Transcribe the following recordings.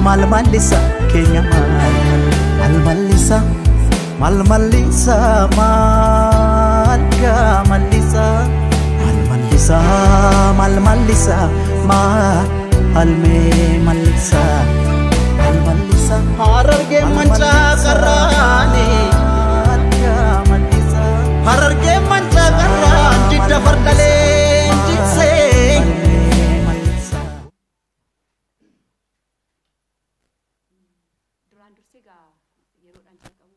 mal malisa Kenya mal malisa mal malisa mal ga malisa mal malisa mal me malisa Hararge mancha karani Hararge mancha karani jidda fardale jitse Duraan dursee gaa yeroodhaan jalqabu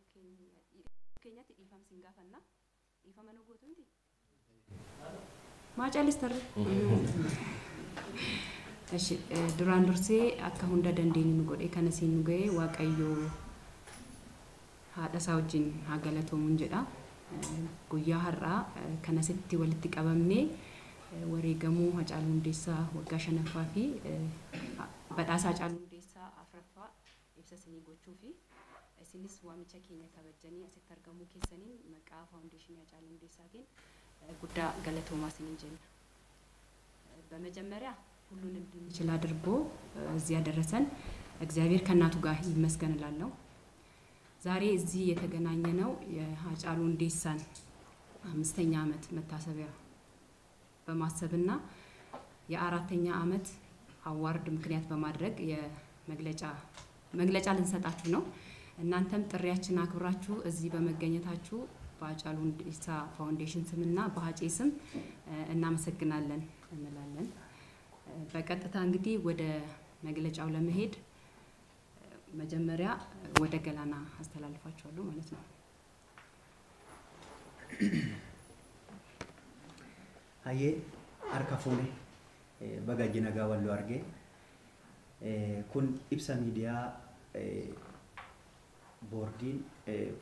keenyatti dhiifama siin gaafanna. Dhiifama nu gootuuti. Maa caallistarre? Eshi duraan dursee akka hunda dandeenyu nu godhee kana siin nu ga'ee Waaqayyoo haadha isaa wajjin haa galatoomuun jedha. Guyyaa har'aa kana sitti walitti qabamnee wareegamuu Hacaaluu Hundeessaa waggaa 5ffaa fi badhaasa Hacaaluu Hundeessaa 4ffaa ibsa isinii gochuu fi isinis waamicha keenya kabajanii asitti argamuu keessaniin maqaa faawundeeshinii Hacaaluu Hundeessaatiin guddaa galatoomaa isiniin jenna. በመጀመሪያ ሁሉን እንድንችል አድርጎ እዚህ ያደረሰን እግዚአብሔር ከናቱ ጋር ይመስገን እላለሁ። ዛሬ እዚህ የተገናኘነው የሃጫሉ ሁንዴሳን 5ኛ ዓመት መታሰቢያ በማሰብና የ4ኛ ዓመት አዋርድ ምክንያት በማድረግ የመግለጫ ልንሰጣችሁ ነው። እናንተም ጥሪያችን አክብራችሁ እዚህ በመገኘታችሁ በሃጫሉ ሁንዴሳ ፋውንዴሽን ስምና በሃጬ ስም እናመሰግናለን እንላለን። በቀጥታ እንግዲህ ወደ መግለጫው ለመሄድ መጀመሪያ ወደ ገላና አስተላልፋችኋለሁ ማለት ነው። አየ አርካፉኔ በጋጅና ጋዋሉ አርጌ ኩን ኢብሳ ሚዲያ ቦርዲን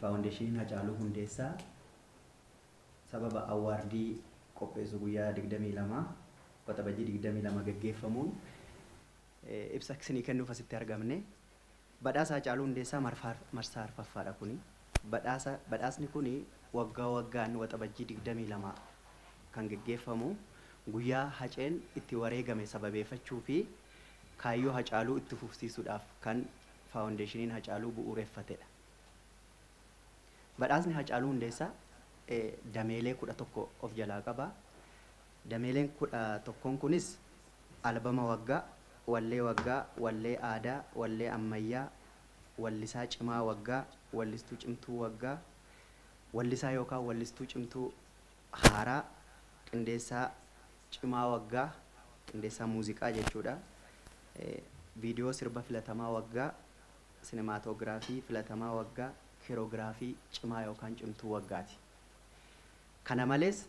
ፋውንዴሽን ሃጫሉ ሁንዴሳ ሰበባ አዋርዲ ቆጴሱ ጉያ ድግደሚ ለማ ወተበጂ ድግደሚ ለማ ገገፈሙን ኢብሳ ክስኒ ከኑ ፈስቲ አርጋምኔ badhaasa Hacaaluu Hundeessaa marsaa arfaffaadha kuni badhaasni kuni waggaa waggaan waxabajjii 22 kan geggeeffamu guyyaa Haceen itti wareegame sababeeffachuu fi kaayyoo Hacaaluu itti fufsiisuudhaaf kan faawundeeshiniin Hacaaluu bu'uureffatedha. Badhaasni Hacaaluu Hundeessaa dameelee 11 of jalaa qaba. Dameeleen 11 kunis albama waggaa wallee waggaa wallee aadaa wallee ammayyaa wallisaa cimaa waggaa wallistuu cimtuu waggaa wallisaa yookaan wallistuu cimtuu haaraa qindeessaa cimaa waggaa qindeessaa muuziqaa jechuudha. Viidiyoo sirba filatamaa waggaa sinemaatoogiraafii filatamaa waggaa kiroogiraafii cimaa yookaan cimtuu waggaati. Kana malees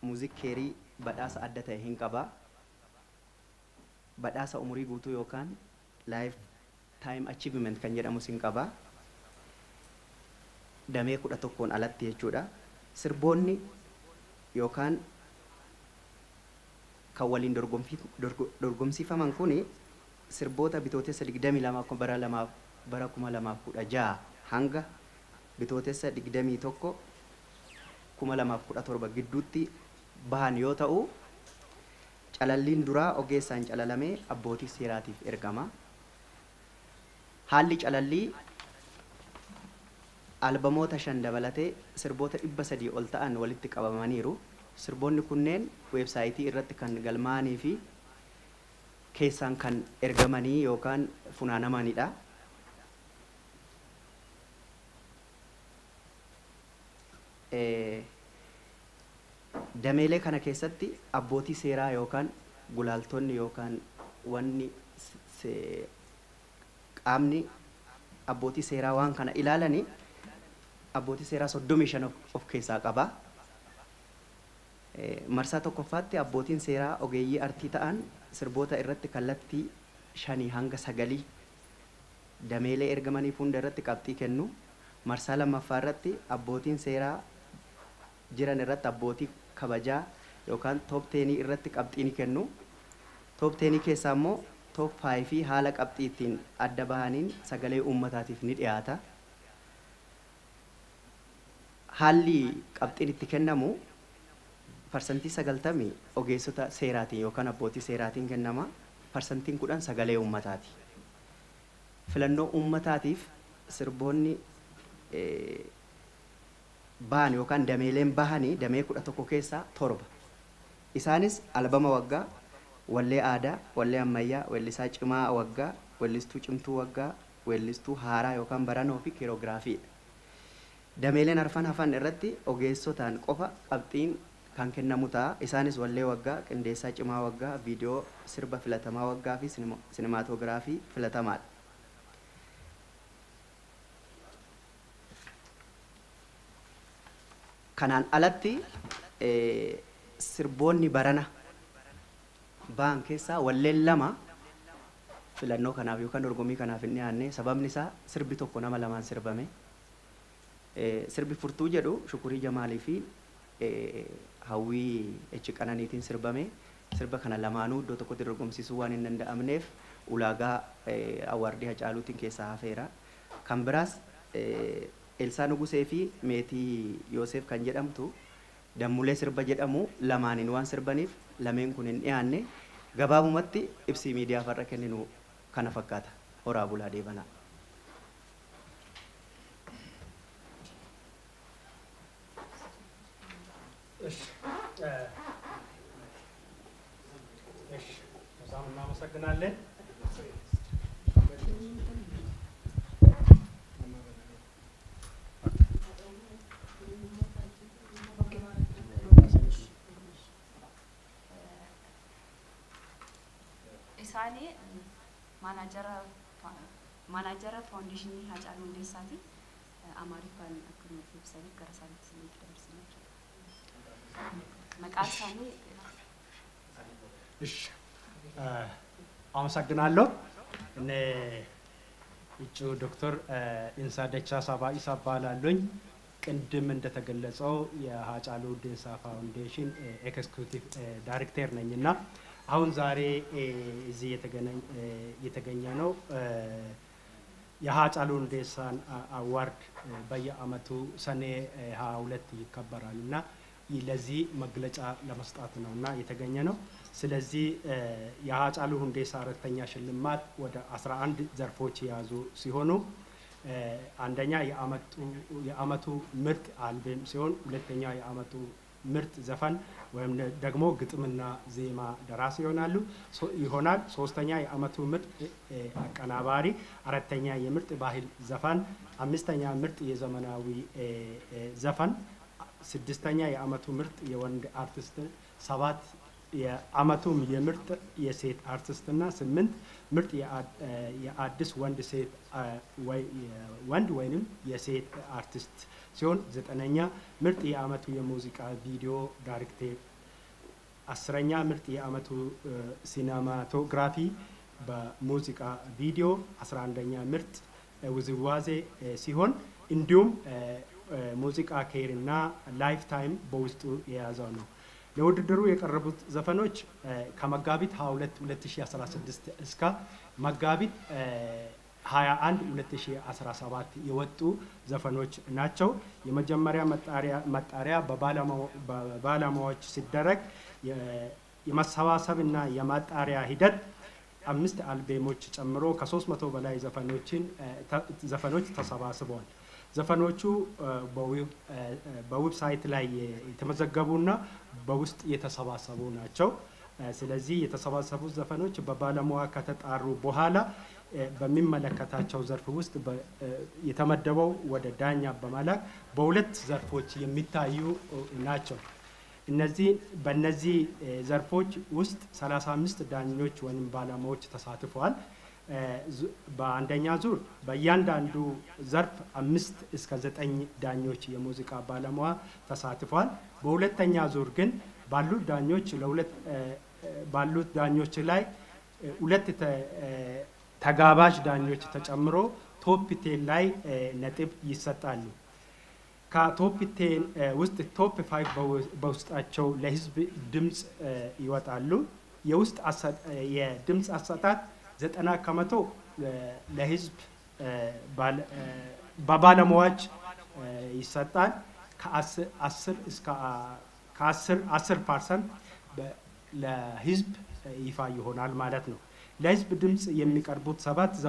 muuzikirii badhaasa adda ta'e hin qaba. badhaasa umurii guutuu yookaan life time achievement kan jedhamu sin qaba. Damee 11 alatti jechuudha. Sirboonni yookaan kan waliin dorgomsiifaman kuni sirboota bitootessa 22 bara 2016 hanga bitootessa 21 2017 gidduutti bahan yoo ta'u calalliin duraa ogeessaan calalamee abbootii seeraatiif ergama. Haalli calallii albamoota 5 dabalatee sirboota 300 ol ta'an walitti qabamaniiru. Sirboonni kunneen weebsaayitii irratti kan galmaa'anii fi keessaan kan ergamanii yookaan funaanamanidha. Dameelee kana keessatti abbootii seeraa yookaan gulaaltonni yookaan wanni qaamni abbootii seeraa waan kana ilaalanii abbootii seeraa 35 of keessaa qaba. Marsaa tokkoffaatti abbootiin seeraa ogeeyyii artii ta'an sirboota irratti kallattii 5 hanga 9 dameelee ergamanii hunda irratti qabxii kennu. Marsaa lammaffaa irratti abbootiin seeraa jiran irratti abbootii kabajaa yookaan top 10 irratti qabxii ni kennu. Top 10 keessaa immoo top 5 fi haala qabxii ittiin adda bahaniin sagalee uummataatiif ni dhiyaata. Haalli qabxiin itti kennamu parsantii 90 ogeessota seeraatiin yookaan abbootii seeraatiin kennama. parsantiin 10 sagalee uummataati. Filannoo uummataatiif sirboonni baan yookaan dameeleen bahanii damee 11 keessaa 7. Isaanis albama waggaa, wallee aadaa, wallee ammayyaa, weellisaa cimaa waggaa, weellistuu cimtuu waggaa, weellistuu haaraa yookaan baranoo fi kiroogiraafii. Dameeleen hafan irratti ogeessotaan qofa qabxiin kan kennamu ta'a. Isaanis wallee waggaa, qindeessaa cimaa waggaa, viidiyoo sirba filatamaa waggaa fi sinemaatoogiraafii filatamaadha. Kanaan alatti sirboonni barana ba'an keessaa walleen 2 filannoo kanaaf yookaan dorgommii kanaaf hin dhiyaanne. Sababni isaa sirbi tokko nama 2 sirbame. Sirbi furtuu jedhu Shukurii Jamaalii fi Hawwii Echi Qananiitiin sirbame. Sirba kana lamaanuu iddoo tokkotti dorgomsiisuu waan hin danda'amneef ulaagaa awaardii Hacaaluutiin keessaa hafeera. Kan biraas Elsaa Nugusee fi Meetii Yoosef kan jedhamtu Dammulee sirba jedhamu lamaaniin waan sirbaniif lameen kun hin dhiyaanne. Gabaabumatti ibsii miidiyaa farra kenninu kana fakkaata. Horaa bulaa deebanaa. እናመሰግናለን። Isaanii maanaajara faawundeeshinii Hacaaluu Hundeessaati. Amaariffaan akkuma ibsanii gara isaaniitti isiniif dabarsina jechuudha. Maqaan isaanii አመሰግናለሁ። እኔ እጩ ዶክተር ኢንሳ ደቻሳ ባኢሳ እባላለሁኝ። ቅድም እንደተገለጸው የሃጫሉ ሁንዴሳ ፋውንዴሽን ኤክስኪዩቲቭ ዳይሬክተር ነኝና አሁን ዛሬ እዚህ የተገኘ ነው የሃጫሉ ሁንዴሳን አዋርድ በየአመቱ ሰኔ 22 ይከበራልና ለዚህ መግለጫ ለመስጠት ነውና የተገኘ ነው። ስለዚህ የሃጫሉ ሁንዴሳ አራተኛ ሽልማት ወደ 11 ዘርፎች የያዙ ሲሆኑ አንደኛ የአመቱ ምርጥ አልበም ሲሆን ሁለተኛ የአመቱ ምርጥ ዘፈን ወይም ደግሞ ግጥምና ዜማ ደራሲ ይሆናል። ሶስተኛ የአመቱ ምርጥ አቀናባሪ፣ አራተኛ የምርጥ ባህል ዘፈን፣ አምስተኛ ምርጥ የዘመናዊ ዘፈን፣ ስድስተኛ የአመቱ ምርጥ የወንድ አርቲስት፣ 7 የአመቱ የምርጥ የሴት አርቲስትና 8 ምርጥ የአዲስ ወንድ ወይንም የሴት አርቲስት ሲሆን 9ኛ ምርጥ የአመቱ የሙዚቃ ቪዲዮ ዳይሬክተር፣ 10ኛ ምርጥ የአመቱ ሲኔማቶግራፊ በሙዚቃ ቪዲዮ፣ 11ኛ ምርጥ ውዝዋዜ ሲሆን እንዲሁም ሙዚቃ ኬር እና ላይፍ ታይም በውስጡ የያዘው ነው። ለውድድሩ የቀረቡት ዘፈኖች ከመጋቢት 22 2016 እስከ መጋቢት 21 2017 የወጡ ዘፈኖች ናቸው። የመጀመሪያ መጣሪያ በባለሙያዎች ሲደረግ የመሰባሰብና የማጣሪያ ሂደት 5 አልበሞች ጨምሮ ከ300 በላይ ዘፈኖች ተሰባስበዋል። ዘፈኖቹ በዌብሳይት ላይ የተመዘገቡና በውስጥ የተሰባሰቡ ናቸው። ስለዚህ የተሰባሰቡት ዘፈኖች በባለሙያ ከተጣሩ በኋላ በሚመለከታቸው ዘርፍ ውስጥ የተመደበው ወደ ዳኛ በመላክ በሁለት ዘርፎች የሚታዩ ናቸው። በእነዚህ ዘርፎች ውስጥ 35 ዳኞች ወይም ባለሙያዎች ተሳትፈዋል። በአንደኛ ዙር በእያንዳንዱ ዘርፍ 5 እስከ 9 ዳኞች የሙዚቃ ባለሙያ ተሳትፈዋል። በሁለተኛ ዙር ግን ባሉት ዳኞች ላይ 2 ተጋባዥ ዳኞች ተጨምሮ ቶፕ 10 ላይ ነጥብ ይሰጣሉ። ከቶፕ 10 ውስጥ ቶፕ 5 በውስጣቸው ለህዝብ ድምጽ ይወጣሉ። የድምጽ አሰጣጥ 90% ለህዝብ በባለሙያዎች ይሰጣል። ከ10% ለህዝብ ይፋ ይሆናል ማለት ነው። ለህዝብ ድምጽ የሚቀርቡት 7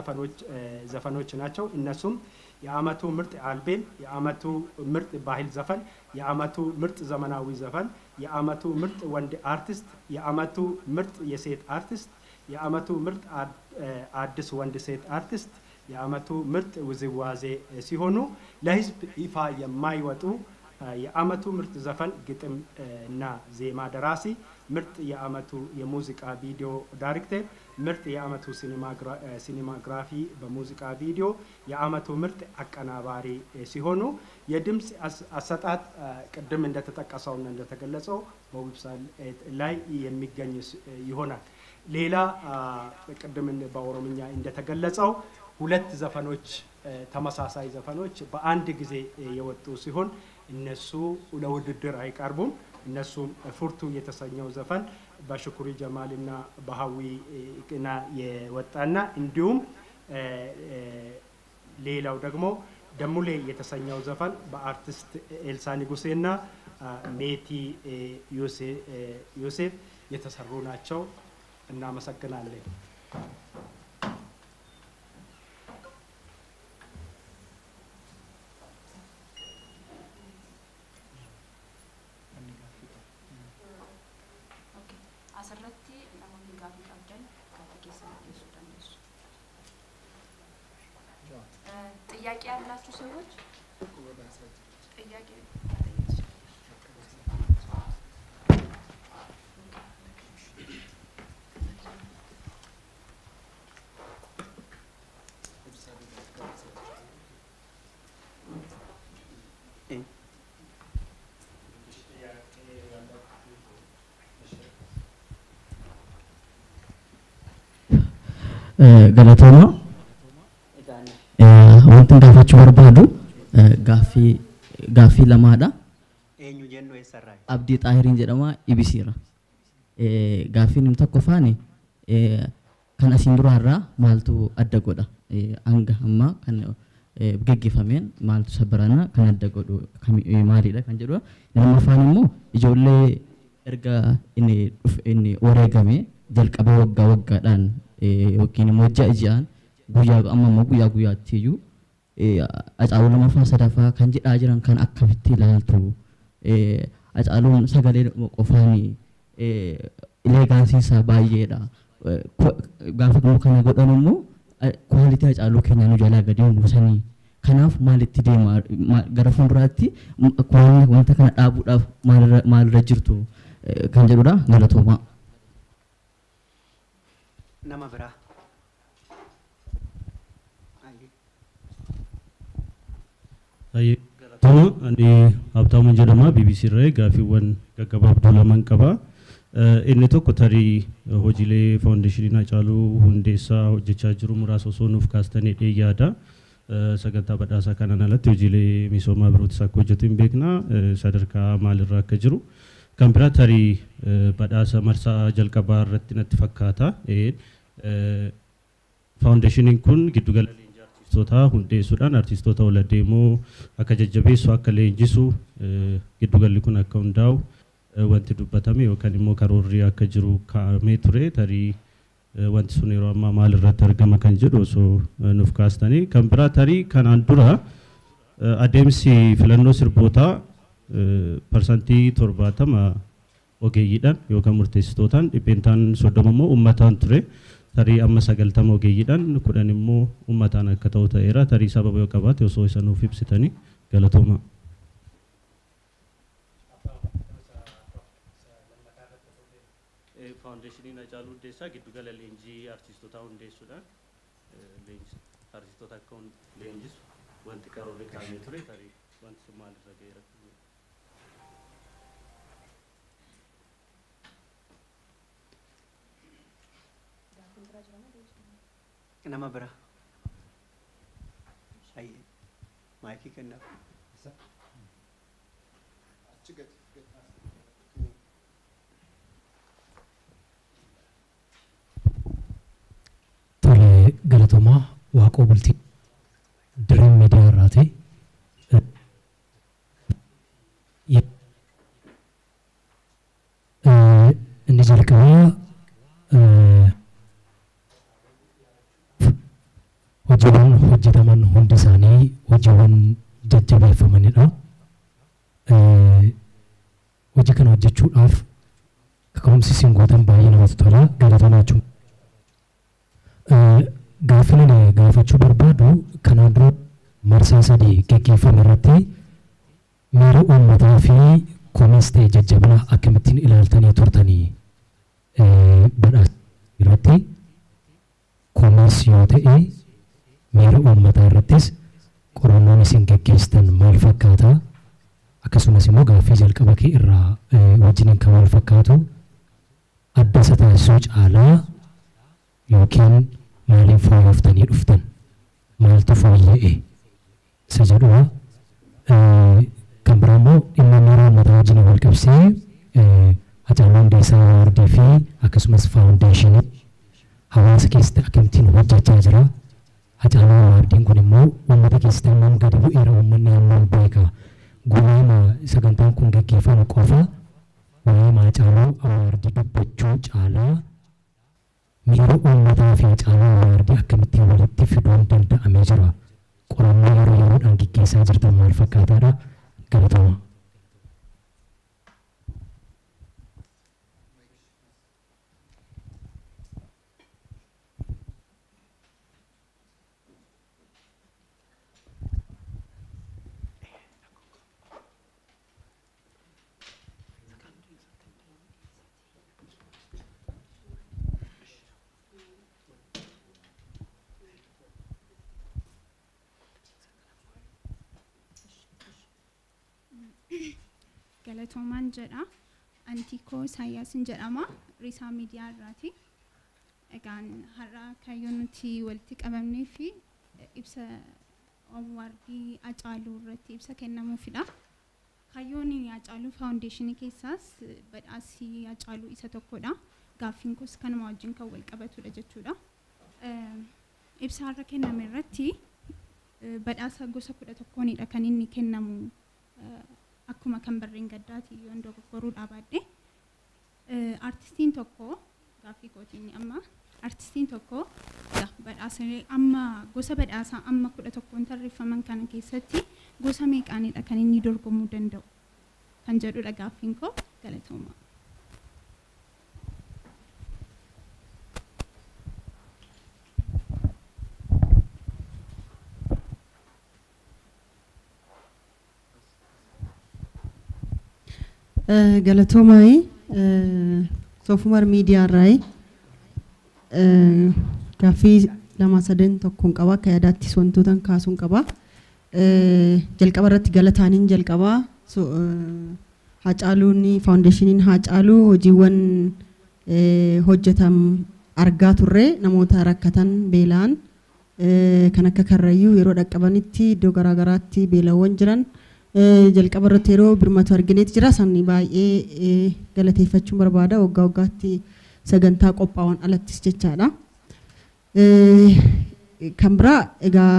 ዘፈኖች ናቸው። እነሱም የአመቱ ምርጥ አልበም፣ የአመቱ ምርጥ ባህል ዘፈን፣ የአመቱ ምርጥ ዘመናዊ ዘፈን፣ የአመቱ ምርጥ ወንድ አርቲስት፣ የአመቱ ምርጥ የሴት አርቲስት፣ የአመቱ ምርጥ አዲስ ወንድ ሴት አርቲስት፣ የአመቱ ምርጥ ውዝዋዜ ሲሆኑ ለህዝብ ይፋ የማይወጡ የአመቱ ምርጥ ዘፈን ግጥም እና ዜማ ደራሲ፣ ምርጥ የአመቱ የሙዚቃ ቪዲዮ ዳይሬክተር፣ ምርጥ የአመቱ ሲኒማግራፊ በሙዚቃ ቪዲዮ፣ የአመቱ ምርጥ አቀናባሪ ሲሆኑ የድምጽ አሰጣጥ ቅድም እንደተጠቀሰውና እንደተገለጸው በዌብሳይት ላይ የሚገኝ ይሆናል። ሌላ ቅድም በኦሮምኛ እንደተገለጸው 2 ዘፈኖች ተመሳሳይ ዘፈኖች በአንድ ጊዜ የወጡ ሲሆን እነሱ ለውድድር አይቀርቡም። እነሱም ፉርቱ የተሰኘው ዘፈን በሽኩሪ ጀማልና በሃዊ ቅና የወጣና እንዲሁም ሌላው ደግሞ ደሙሌ የተሰኘው ዘፈን በአርቲስት ኤልሳ ንጉሴና ሜቲ ዮሴፍ የተሰሩ ናቸው። እናመሰግናለን። asirratti namoonni gaaffii qabdan gaaffii keessan dhiyeessuu dandeessu. ጥያቄ ያላችሁ ሰዎች ጥያቄ galatoma wanti gaafachuu barbaadu gaaffii lamaadha. eenyu jennu eessarraa? Abdii Xaahiriin jedhama ibisiira. Gaaffiin inni tokko faani kan asiin duraarraa maaltu adda godha? Hanga ammaa kan geggeeffameen maaltu sabbarana kan adda godhu maalidha kan jedhu. Lammaffaan immoo ijoollee erga inni wareegame jalqaba waggaadhaan yookiin immoo ji'aan guyyaa amma immoo guyyaatti iyyuu Hacaaluu Lammaffaa Sadaffaa kan jedhaa jiran kan akkamitti ilaaltu? Hacaaluun sagalee qofaani elegaansiisaa baay'eedha. Gaafa kana godhan immoo kwaalitii Hacaaluu keenya nu jalaa gadi buusanii. Kanaaf maalitti deema gara fuulduraatti wanta kana dhaabuudhaaf maalirra jirtu kan jedhudha. Galatooma. nama biraa Galatoma ani Habtaamuun jedhama BBC irraa gaaffiiwwan gaggabaabduu lamaan qaba. Inni tokko tarii hojiilee faawundeeshinii Hacaaluu Hundeessaa hojjechaa jiru muraasa osoo nuuf kaastanii yaada. Sagantaa badhaasaa kanaan alatti hojiilee misoomaa birootis akka hojjetu hin beekna. Sadarkaa maalirra akka jiru. Kan biraa tarii badhaasa marsaa jalqabaa irratti natti fakkaata. Faawundeeshiniin kun giddugala leenjii artiistootaa hundeessuudhaan artiistoota ol adeemoo akka jajjabeessu akka leenjisu giddugalli kun akka hundaa'u wanti dubbatame yookaan immoo karoorri akka jiru kaa'amee ture. Tarii wanti sun yeroo ammaa maal irratti argama kan jedhu osoo nuuf kaastanii. Kan biraa tarii kanaan dura adeemsi filannoo sirbootaa parsantii 70 ogeeyyiidhaan yookaan murteessitootaan dhibbeentaan 30 immoo uummataan ture. Tarii amma 90 ogeeyyiidhaan 10 immoo uummataan akka ta'u ta'eera. Tarii sababa yoo qabaate osoo isa nuuf ibsitanii. Galatooma. Faawundeeshiniin Hacaaluu Hundeessaa giddugala leenjii artiistootaa hundeessuudhaan artiistoota akka leenjisu wanti karoorri kaa'amee ture. Tarii wanti sun maalirra ga'eera? nama biraa maayikii kennaaf. Tole galatooma Waaqoo Bultii Dirree Miidiyaa irraati. Inni jalqabaa hojiiwwan hojjetaman hundi isaanii hojiiwwan jajjabeeffamanidha. Hojii kana hojjechuudhaaf kaka'umsi isin gootan baay'ee namatti tola. Galatooma jechuun. Gaaffii ani gaafachuu barbaadu kanaan dura marsaa sadii gaggeeffame irratti miira uummataa fi komiis ta'e jajjabina akkamittiin ilaaltanii turtanii badhaasa irratti komiis yoo ta'e miira uummataa irrattis qorannoon isin gaggeessitan maal fakkaata? Akkasumas immoo gaaffii jalqaba kee irraa wajjiniin kan wal fakkaatu adda isa taasisuu caalaa yookiin maaliin fooyyooftanii dhuftan? Maaltu fooyya'e? Isa jedhudha. Kan biraa immoo dhimma miira uummataa wajjin wal qabsee Hacaaluu Hundeessaa Awaardii fi akkasumas faawundeeshinii hawaasa keessatti akkamittiin hojjechaa jira? Hacaaluu Awaardiin kun immoo uummata keessatti hammam gadi bu'eera, uummanni hammam beeka? Guyyaama sagantaan kun gaggeeffamu qofa waa'ee Hacaaluu Awaardii dubbachuu caalaa miira uummataa fi Hacaaluu Awaardii akkamittiin walitti fiduun danda'amee jira? Qorannoo yeroo yeroodhaan gaggeessaa jirtan maal fakkaataadha? Galatooma. Galatoomaan jedha. Antiikoo Isaayyaasin jedhama. Risaa miidiyaa irraati. Egaan har'a kaayyoon nuti walitti qabamnee fi ibsa Awaardii Hacaaluu irratti ibsa kennamuufidha. Kaayyoon Hacaaluu faawundeeshinii keessaas badhaasii Hacaaluu isa tokkodha. Gaaffiin kunis kanuma wajjin kan wal qabatudha jechuudha. Ibsa har'a kenname irratti badhaasa gosa 11dha kan inni kennamu. Akkuma kan barreen gaddaati yoon dogoggoruu dhaabadde artistiin tokko gaaffii kootiin amma artistiin tokko badhaasanii amma gosa badhaasaa amma 11 tarreeffaman kana keessatti gosa meeqaanidha kan inni dorgomuu danda'u kan jedhudha gaaffiin koo. Galatooma. Galatoomaayi Soofumar miidiyaa irraayi gaaffii lama sadan tokkoon qaba akka yaadaattis wantootan kaasuun qaba. Jalqaba irratti galataaniin jalqaba Hacaaluun faawundeeshiniin Hacaaluu hojiiwwan hojjetam argaa turre namoota rakkatan beelaan kan akka Karrayyuu yeroo dhaqqabanitti iddoo garaagaraatti beelawwan jiran jalqaba irratti yeroo birmatu argineeti jira. Sanni baay'ee galateeffachuun barbaada. Waggaa waggaatti sagantaa qophaa'an alattis jechaadha. Kan biraa egaa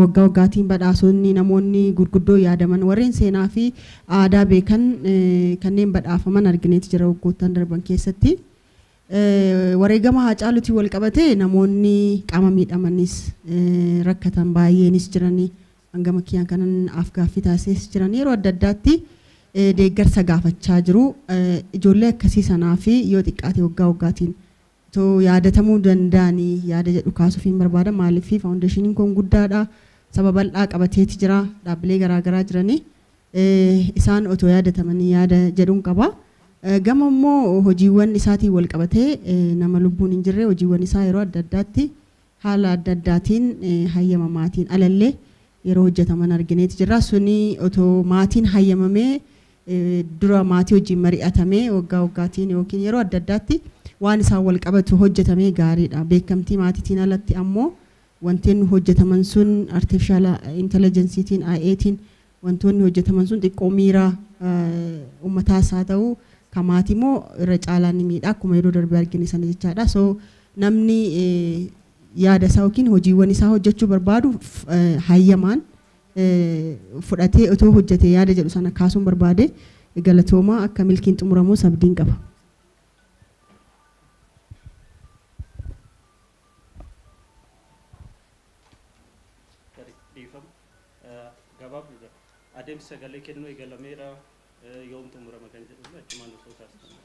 waggaa waggaatiin badhaasonni namoonni gurguddoo yaadaman warreen seenaa fi aadaa beekan kanneen badhaafaman argineeti jira waggoottan darban keessatti. Wareegama Hacaaluutiin wal qabatee namoonni qaama miidhamanis rakkatan baay'eenis jiranii hangama kiyyaan kanan afgaaffii taasises jiran yeroo adda addaatti deeggarsa gaafachaa jiru. Ijoollee akkasii sanaa fi yoo xiqqaate waggaa waggaatiin too yaadatamuu danda'anii yaada jedhu kaasuuf hin barbaada. Maaliif faawundeeshiniin kun guddaadha. Saba bal'aa qabateeti jira. Dhaabbilee garaagaraa jiranii isaan otoo yaadatamanii yaada jedhuun qaba. Gama immoo hojiiwwan isaatiin wal qabatee nama lubbuun hin jirre hojiiwwan isaa yeroo adda addaatti haala adda addaatiin hayyamamaatiin alallee yeroo hojjetaman argineeti jirra. Suni otoo maatiin hayyamamee dura maatii wajjin mari'atamee waggaa waggaatiin yookiin yeroo adda addaatti waan isaan wal qabatu hojjetamee gaariidha. Beekamtii maatiitiin alatti ammoo wantoonni hojjetaman sun artificial intelligenceetiin IAtiin wantoonni hojjetaman sun xiqqoo miira uummataas haa ta'u kan maatii immoo irra caalaan ni miidha akkuma yeroo darbe argine sana jechaadha. So namni yaada isaa yookiin hojiiwwan isaa hojjechuu barbaadu hayyamaan fudhatee otoo hojjetee yaada jedhu sana kaasuun barbaade galatoomaa akka milkiin xumuramu abdiin qaba. adeemsa sagalee kennuu eegalameera yoom xumurama kan jedhu achumaan osoo taasifamu.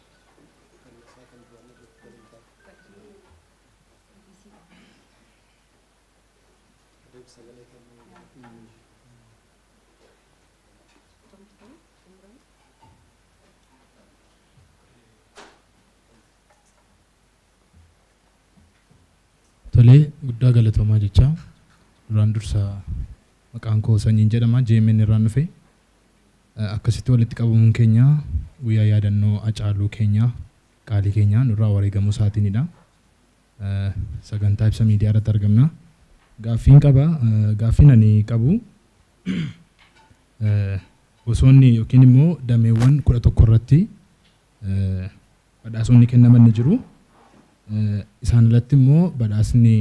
Tolee guddaa galatoomaa jecha duraan dursa maqaan koo Sanyiin jedhama JMN irraan dhufe akkasitti walitti qabamuun keenya guyyaa yaadannoo Hacaaluu keenya qaalii keenya nurraa wareegamuu isaatiinidha. Sagantaa ibsa miidiyaa irratti argamna. Gaaffiin ani qabu gosoonni yookiin immoo dameewwan 11 irratti badhaasonni kennaman ni jiru. Isaan alatti immoo badhaasni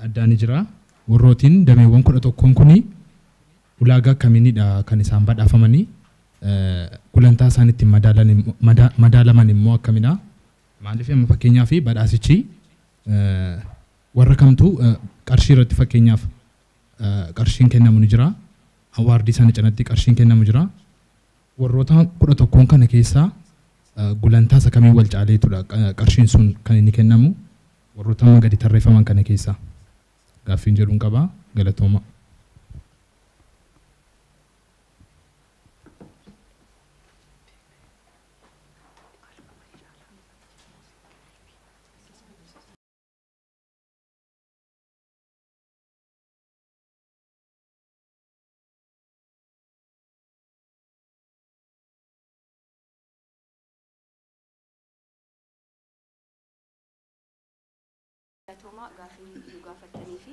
addaa ni jira. Warrootiin dameewwan 11 kuni ulaagaa akkamiinidha kan isaan badhaafamanii gulantaa isaan ittiin madaalaman immoo akkamidha. Maaliif amma fakkeenyaaf badhaasichi warra kamtu qarshii irratti fakkeenyaaf qarshiin kennamu ni jira. Awaardii sana cinatti qarshiin kennamu jira. Warroota 11 kana keessaa gulantaa isa kamiin wal caaleetudha qarshiin sun kan inni kennamu warroota gadi tarreeffaman kana keessaa gaaffiin jedhuun qaba galatooma. Toma gaaffii nu gaafattanii fi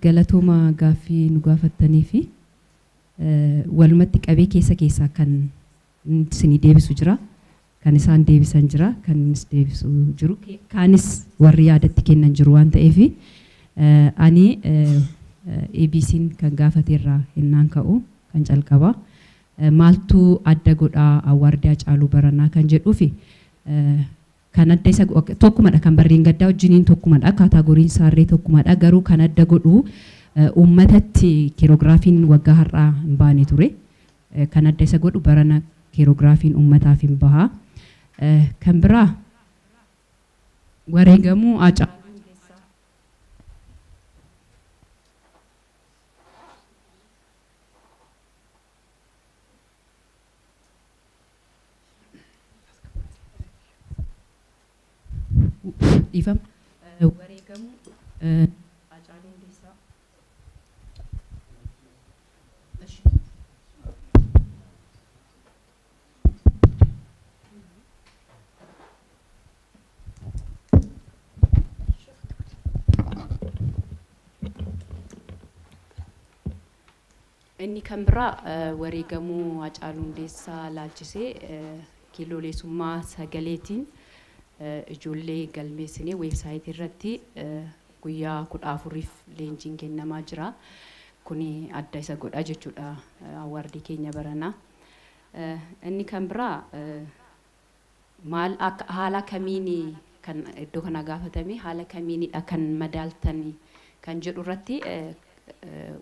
galatooma gaaffii nu gaafattanii fi walumatti qabee keessaa kan isinii deebisu jira, kan isaan deebisan jira, kan innis deebisu jiru, kaanis warri yaadatti kennan jiru waan ta'eef ani ABC'n kan gaafateerraa innaan ka'u kan calqaba maaltu adda godhaa awwaardii Hacaaluu Baranaa kan jedhuufi kan adda isa tokkumadha kan barreen gaddaa wajjiniin tokkumadha kaataagoriin saarree tokkumadha garuu kan adda godhu uummatatti kiilogiraafiin waggaa har'aa hin baane ture kan adda isa godhu barana kiilogiraafiin uummataaf hin bahaa kan biraa wareegamuu Hacaaluu dhiifama wareegamuu Hacaaluu Hundeessaa inni kan biraa wareegamuu Hacaaluu Hundeessaa laalchisee kiilooleessummaa sagaleetiin ijoollee galmeessinee weebsaayitii irratti guyyaa 14f leenjiin kennamaa jira. Kuni adda isa godha jechuudha awwaardii keenya baranaa. Inni kan biraa maal haala kamiin kan iddoo kana gaafatame haala kamiinidha kan madaaltanii kan jedhu irratti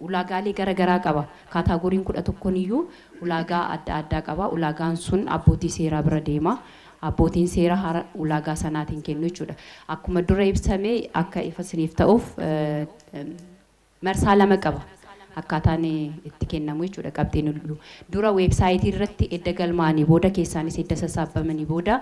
ulaagaalee garaagaraa qaba. Kaataagoriin 11 iyyuu ulaagaa adda addaa qaba. Ulaagaan sun abbootii seeraa bira deema. Abbootiin seeraa ulaagaa sanaatiin kennu jechuudha. Akkuma dura ibsamee akka ifa isiniif ta'uuf marsaa lama qaba. Akkaataan itti kennamu jechuudha qabxiin hulluu. Dura weebsaayitii irratti edda galmaanii booda keessaanis edda sassaabamanii booda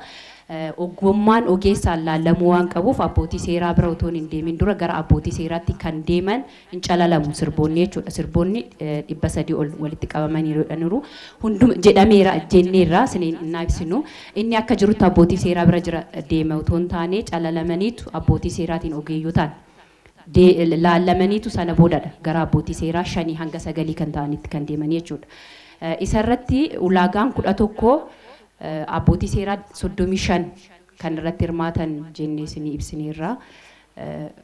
ogummaan ogeessaan laallamuu waan qabuuf abbootii seeraa bira otoo hin deemin dura gara abbootii seeraatti kan deeman hin calalamu sirboonni jechuudha. Sirboonni 300 ol walitti qabamanii jiru. Hunduma jedhameera jenneerra isiniin ibsinu. Inni akka jirutti abbootii seeraa bira jira deema otoo hin taane calalamaniitu abbootii seeraatiin ogeeyyotaan laallamaniitu sana boodadha gara abbootii seeraa 5 hanga 9 kan ta'anitti kan deeman jechuudha. Isarratti ulaagaan 11 abbootii seeraa 35 kan irratti hirmaatan jennee isinii ibsineerra.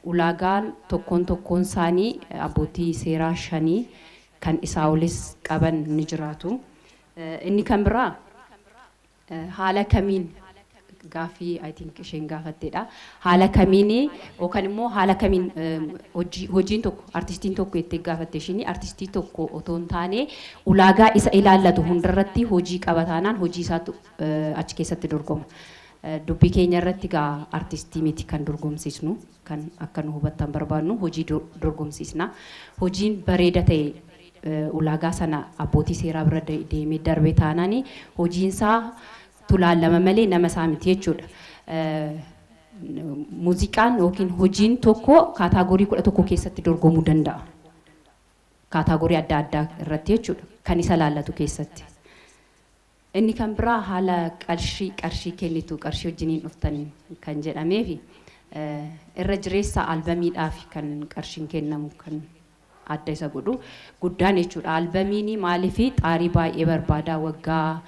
Ulaagaan tokkoon isaanii abbootii seeraa 5 kan isaa olis qaban ni jiraatu. Inni kan biraa haala kamiin gaafii I think isheen gaafatteedha. Haala kamiin yookaan immoo haala kamiin hojiin tokko artistiin tokko itti gaafatte isheen artistii tokko otoo hin taane ulaagaa isa ilaallatu hundarratti hojii qabataanaan hojii isaatu achi keessatti dorgoma. Dubbii keenya irratti gaa artistii miti kan dorgomsiisnu kan akka nu hubattan barbaadnu hojii dorgomsiisna. Hojiin bareeda ta'e ulaagaa sana abbootii seeraa bira deemee darbee taanaan hojiin isaa tulaalama malee nama isaa miti jechuudha. Muuziqaan yookiin hojiin tokko kaataagorii 11 keessatti dorgomuu danda'a. Kaataagorii adda addaa irratti jechuudha kan isa laallatu keessatti. Inni kan biraa haala qarshii kennitu qarshii wajjiniin dhuftan kan jedhameefi irra jireessa albamiidhaaf kan qarshiin kennamu kan adda isa godhu guddaan jechuudha. Albamiin maaliifi xaarii baay'ee barbaadaa waggaa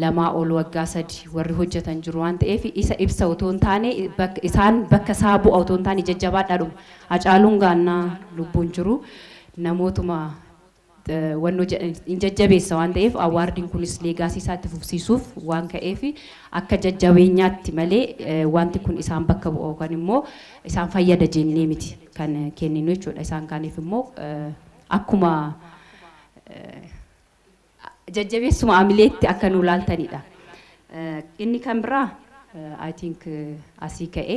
2 ol waggaa 3 warri hojjetan jiru waan ta'eef isa ibsa otoo hin taane isaan bakka isaa bu'a otoo hin taane jajjabaadhaadhuma. Hacaaluun gaannaa lubbuun jiru namootuma wannoo jedhan jajjabeessa waan ta'eef awwaardiin kunis leegaasii isaatti fufsiisuuf waan ka'eef akka jajjabeenyaatti malee wanti kun isaan bakka bu'a yookaan immoo isaan fayyada jennee miti kan kenninu jechuudha. Isaan kaaniif immoo akkuma jajjabeessuma amileetti akka nu laaltanidha. Inni kan biraa I think asii ka'e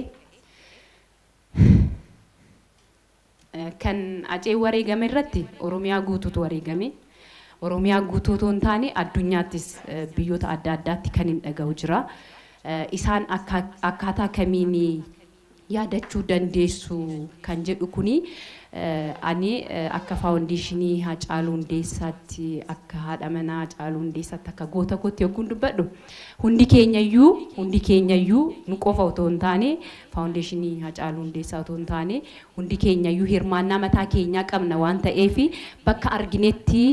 kan acee wareegame irratti Oromiyaa guutuutu wareegame. Oromiyaa guutuutu hin taane addunyaattis biyyoota adda addaatti kan hin dhaga'u jira. Isaan akkaataa kamiin yaadachuu dandeessu kan jedhu kuni ani akka faawundeeshinii Hacaaluu Hundeessaatti akka haadha manaa Hacaaluu Hundeessaatti akka goota kootti yookiin dubbadhu hundi keenyayyuu nu qofa otoo hin taane faawundeeshinii Hacaaluu Hundeessaa otoo hin taane hundi keenyayyuu hirmaannaa mataa keenyaa qabna waan ta'eef bakka arginetti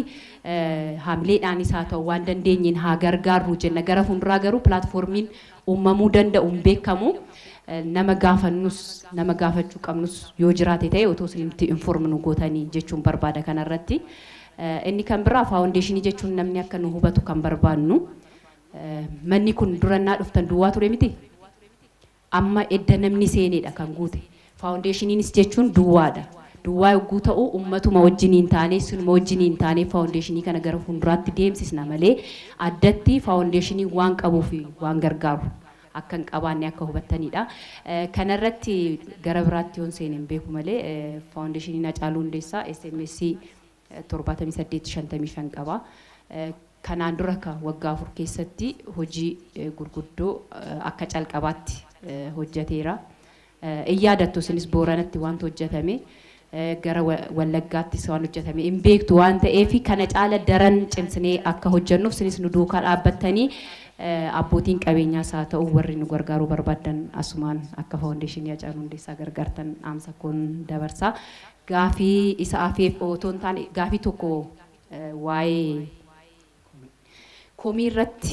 hamileedhaanis haa ta'u waan dandeenyeen haa gargaarru jenna. Gara fuulduraa garuu pilaatfoormiin uumamuu danda'u hin beekamu. Nama gaafannus nama gaafachuu qabnus yoo jiraate ta'e otoo isinitti informnu gootanii jechuun barbaada kanarratti. Inni kan biraa faawundeeshinii jechuun namni akka nu hubatu kan barbaannu manni kun durannaa dhuftan duwwaa ture miti. Amma edda namni seenedha kan guute. Faawundeeshiniinis jechuun duwwaadha. Duwwaa yogguu ta'u ummatuma wajjiniin taane sunuma wajjiniin taane faawundeeshinii kana gara fuulduraatti deemsisna malee addatti faawundeeshinii waan qabuuf waan gargaaru. Akkan qabaanne akka hubattanidha. Kanarratti gara biraatti yoon seeneen beeku malee faawundeeshiniin Hacaaluu Hundeessaa SMS 7855 qaba. Kanaan dura ka waggaa 4 keessatti hojii gurguddoo akka calqabaatti hojjeteera. Iyyadattu isinis Booranatti wanti hojjetame gara Wallaggaattis waan hojjetame hin beektu waan ta'eef kana caala daran cimsinee akka hojjennuuf isinis nu duukaa dhaabbattanii abbootiin qabeenyaas haa ta'u warri nu gargaaruu barbaadan asumaan akka faawundeeshinii Hacaaluu Hundeessaa gargaartan dhaamsa kun dabarsa. Gaafii isa afeef otoo hin taane gaafii tokko waa'ee komii irratti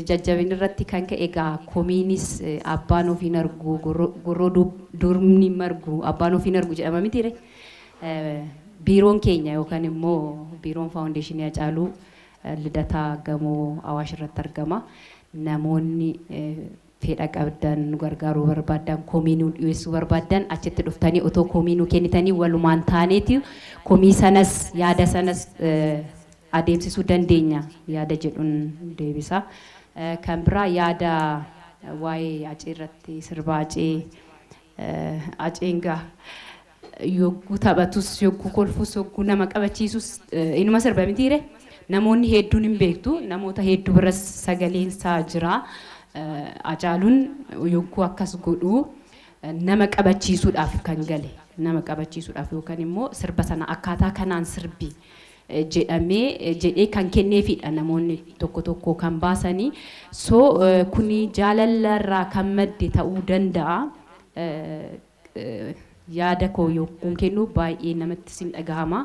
jajjabin irratti kan ka'e egaa komiinis abbaan ofiin argu gorroo durmni margu abbaan ofiin argu jedhama mitiire. Biiroon keenya yookaan immoo biiroon faawundeeshinii Hacaaluu Lidataa gamoo Awaash irratti argama. Namoonni fedha qabdan nu gargaaruu barbaadan komii nu dhiyeessuu barbaadan achitti dhuftanii otoo komii nu kennitanii walumaan taaneeti komii sanas yaada sanas adeemsisuu dandeenya yaada jedhuun deebisa. Kan biraa yaada waa'ee acee irratti sirba aceen gaa yogguu taphatus yogguu kolfus yogguu nama qabachiisus inuma sirba mitiire. Namoonni hedduun hin beektu namoota hedduu biras sagaleen isaa jira. Hacaaluun yogguu akkas godhu nama qabachiisuudhaaf kan gale nama qabachiisuudhaaf yookaan immoo sirba sana akkaataa kanaan sirbi jedhee kan kenneefidha namoonni tokko kan baasanii. So kuni jaalalarraa kan madde ta'uu danda'a. yaada koo yookuun kennu baay'ee namatti sin dhagahama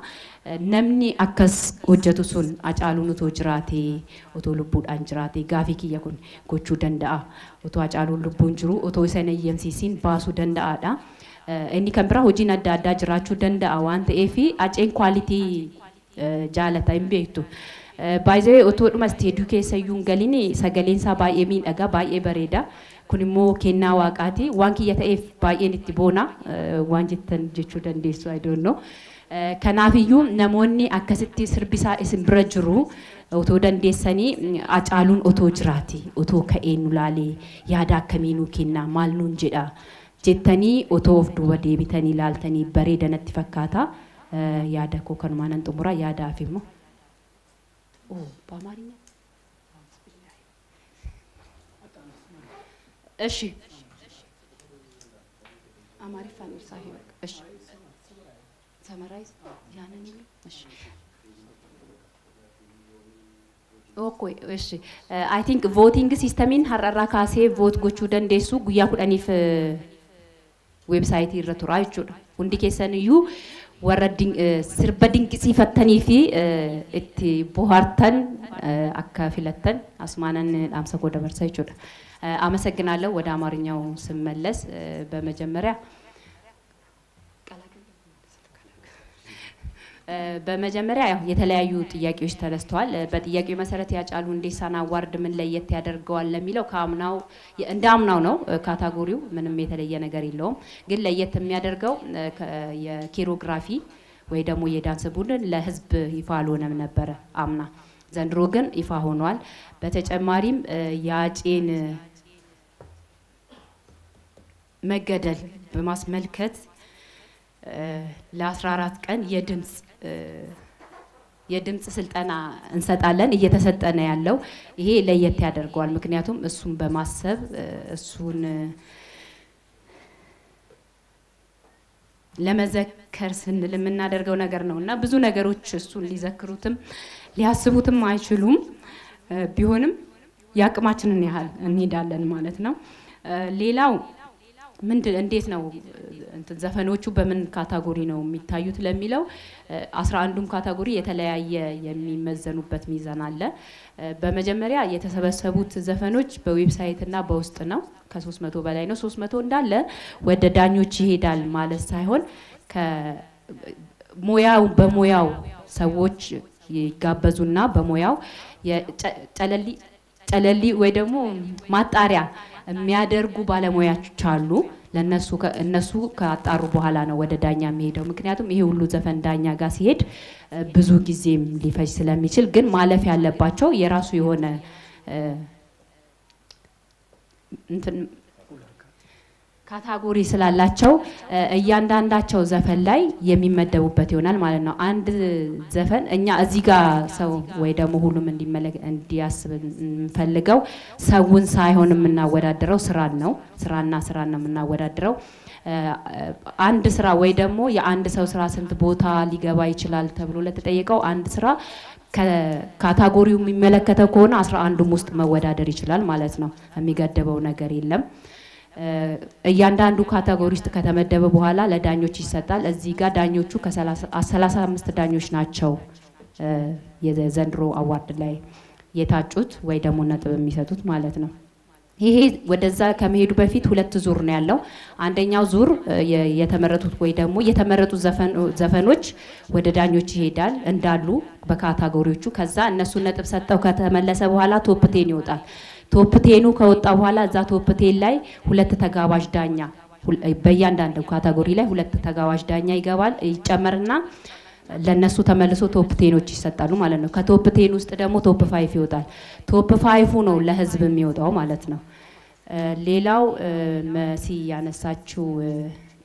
namni akkas hojjetu sun Hacaaluun utoo jiraatee utoo lubbuudhaan jiraatee gaafii kiyya kun gochuu danda'a utoo Hacaaluun lubbuun jiru utoo isa hin eeyyamsiisiin baasuu danda'aadha inni kan biraa hojiin adda addaa jiraachuu danda'a waan ta'eef Haceen kwaalitii jaalata hin beektu baay'ee utoo dhuma isteediyoo keessa iyyuu hin galin sagaleen isaa baay'ee miidhagaa baay'ee bareeda kun immoo kennaa waaqaati waan kiyya ta'eef baay'een itti boona waan jettan jechuu dandeessu I don't know kanaaf iyyuu namoonni akkasitti sirbisaa isin bira jiru utoo dandeessanii Hacaaluun utoo jiraate utoo ka'ee nu laalee yaada akkamii nu kenna maal nuun jedha jettanii utoo of duuba deebitanii ilaaltanii bareeda natti fakkaata yaada koo kanumaan nan xumura yaadaaf immoo በአማርኛ እሺ አማሪፋን ሳሂ እሺ ሰመራይዝ ያንን እሺ ኦኬ እሺ አይ ቲንክ ቮቲንግ ሲስተሚን ሀራራ ካሴ ቮት ጎቹ ደንዴሱ ጉያ ኩዳኒፍ ዌብሳይት ይረቱራ ይቹዳ ሁንዲ ኬሰንዩ ወረድኝ ስርበ ድንቅሲፈተኒ ፊ እቲ ቦሃርተን አካፊለተን አስማናን አምሰኮ ደበርሳ ይቹዳ አመሰግናለሁ ወደ አማርኛው ስመለስ በመጀመሪያ ያው የተለያዩ ጥያቄዎች ተነስተዋል በጥያቄው መሰረት ያጫሉ እንዴሳና አዋርድ ምን ለየት ያደርገዋል ለሚለው ካምናው እንዳምናው ነው ካታጎሪው ምንም የተለየ ነገር የለውም ግን ለየት የሚያደርገው የኪሮግራፊ ወይ ደግሞ የዳንስ ቡድን ለህዝብ ይፋ አልሆነም ነበር አምና ዘንድሮ ግን ይፋ ሆኗል በተጨማሪም ያጬን መገደል በማስመልከት ለ14 ቀን የድምጽ ስልጠና እንሰጣለን እየተሰጠነ ያለው ይሄ ለየት ያደርገዋል ምክንያቱም እሱን በማሰብ እሱን ለመዘከር ስንል የምናደርገው ነገር ነውና ብዙ ነገሮች እሱን ሊዘክሩትም ሊያስቡትም አይችሉም ቢሆንም ያቅማችንን ያህል እንሄዳለን ማለት ነው ሌላው ምንድን እንዴት ነው እንት ዘፈኖቹ በምን ካታጎሪ ነው የሚታዩት ለሚለው 11ዱም ካታጎሪ የተለያየ የሚመዘኑበት ሚዛን አለ በመጀመሪያ የተሰበሰቡት ዘፈኖች በዌብሳይት እና በውስጥ ነው ከ300 በላይ ነው 300 እንዳለ ወደ ዳኞች ይሄዳል ማለት ሳይሆን ከሞያው በሞያው ሰዎች ይጋበዙና በሞያው ጨለሊ ወይ ደግሞ ማጣሪያ የሚያደርጉ ባለሙያዎች አሉ እነሱ ካጣሩ በኋላ ነው ወደ ዳኛ የሚሄደው ምክንያቱም ይሄ ሁሉ ዘፈን ዳኛ ጋር ሲሄድ ብዙ ጊዜም ሊፈጅ ስለሚችል ግን ማለፍ ያለባቸው የራሱ የሆነ ካታጎሪ ስላላቸው እያንዳንዳቸው ዘፈን ላይ የሚመደቡበት ይሆናል ማለት ነው አንድ ዘፈን እኛ እዚህ ጋር ሰው ወይ ደግሞ ሁሉም እንዲያስብ እንፈልገው ሰውን ሳይሆን የምናወዳድረው ስራን ነው ስራን ነው የምናወዳድረው አንድ ስራ ወይ ደግሞ የአንድ ሰው ስራ ስንት ቦታ ሊገባ ይችላል ተብሎ ለተጠየቀው አንድ ስራ ካታጎሪው የሚመለከተው ከሆነ 11ዱም ውስጥ መወዳደር ይችላል ማለት ነው የሚገደበው ነገር የለም እያንዳንዱ ካታጎሪ ውስጥ ከተመደበ በኋላ ለዳኞች ይሰጣል እዚህ ጋር ዳኞቹ ከ35 ዳኞች ናቸው የዘንድሮ አዋርድ ላይ የታጩት ወይ ደግሞ ነጥብ የሚሰጡት ማለት ነው ይሄ ወደዛ ከመሄዱ በፊት ሁለት ዙር ነው ያለው አንደኛው ዙር የተመረጡት ወይ ደግሞ የተመረጡ ዘፈኖች ወደ ዳኞች ይሄዳል እንዳሉ በካታጎሪዎቹ ከዛ እነሱ ነጥብ ሰጠው ከተመለሰ በኋላ ቶፕ 10 ይወጣል ቶፕ 10 ከወጣ በኋላ እዛ ቶፕ 10 ላይ ሁለት ተጋባዥ ዳኛ በእያንዳንዱ ካታጎሪ ላይ ሁለት ተጋባዥ ዳኛ ይገባል ይጨመርና ለነሱ ተመልሶ ቶፕ 10ዎች ይሰጣሉ ማለት ነው ከቶፕ 10 ውስጥ ደግሞ ቶፕ 5 ይወጣል ቶፕ 5 ነው ለህዝብ የሚወጣው ማለት ነው ሌላው መሲ ያነሳችው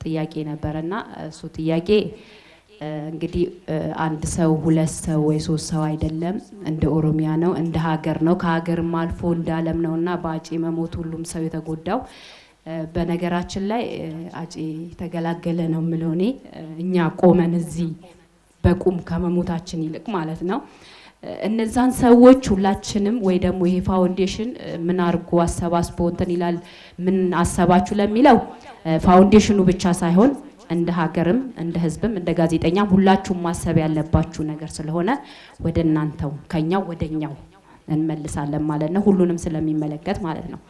ጥያቄ ነበርና እሱ ጥያቄ እንግዲህ አንድ ሰው ሁለት ሰው ወይ ሶስት ሰው አይደለም እንደ ኦሮሚያ ነው እንደ ሀገር ነው ከሀገርም አልፎ እንደ ዓለም ነውና ባጪ መሞት ሁሉም ሰው የተጎዳው በነገራችን ላይ አጪ ተገላገለ ነው ምሎኔ እኛ ቆመን እዚህ በቁም ከመሞታችን ይልቅ ማለት ነው እነዛን ሰዎች ሁላችንም ወይ ደግሞ ይሄ ፋውንዴሽን ምን አርጎ አሰባስቦ እንትን ይላል ምን አሰባችሁ ለሚለው ፋውንዴሽኑ ብቻ ሳይሆን እንደ ሀገርም እንደ ህዝብም እንደ ጋዜጠኛም ሁላችሁም ማሰብ ያለባችሁ ነገር ስለሆነ ወደ እናንተው ከኛው ወደኛው እንመልሳለን ማለት ነው። ሁሉንም ስለሚመለከት ማለት ነው።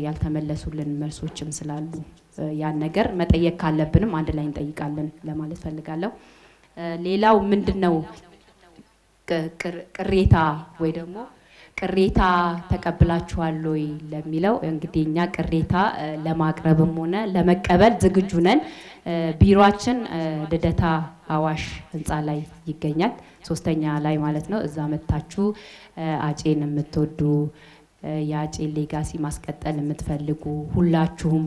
ያልተመለሱልን መልሶችም ስላሉ ያን ነገር መጠየቅ ካለብንም አንድ ላይ እንጠይቃለን ለማለት ፈልጋለሁ። ሌላው ምንድነው ቅሬታ ወይ ደግሞ ቅሬታ ተቀብላችኋል ወይ ለሚለው እንግዲህ እኛ ቅሬታ ለማቅረብም ሆነ ለመቀበል ዝግጁ ነን። ቢሮአችን ልደታ አዋሽ ህንጻ ላይ ይገኛል፣ 3ኛ ላይ ማለት ነው። እዛ መታችሁ አጬን የምትወዱ የአጬ ሌጋሲ ማስቀጠል የምትፈልጉ ሁላችሁም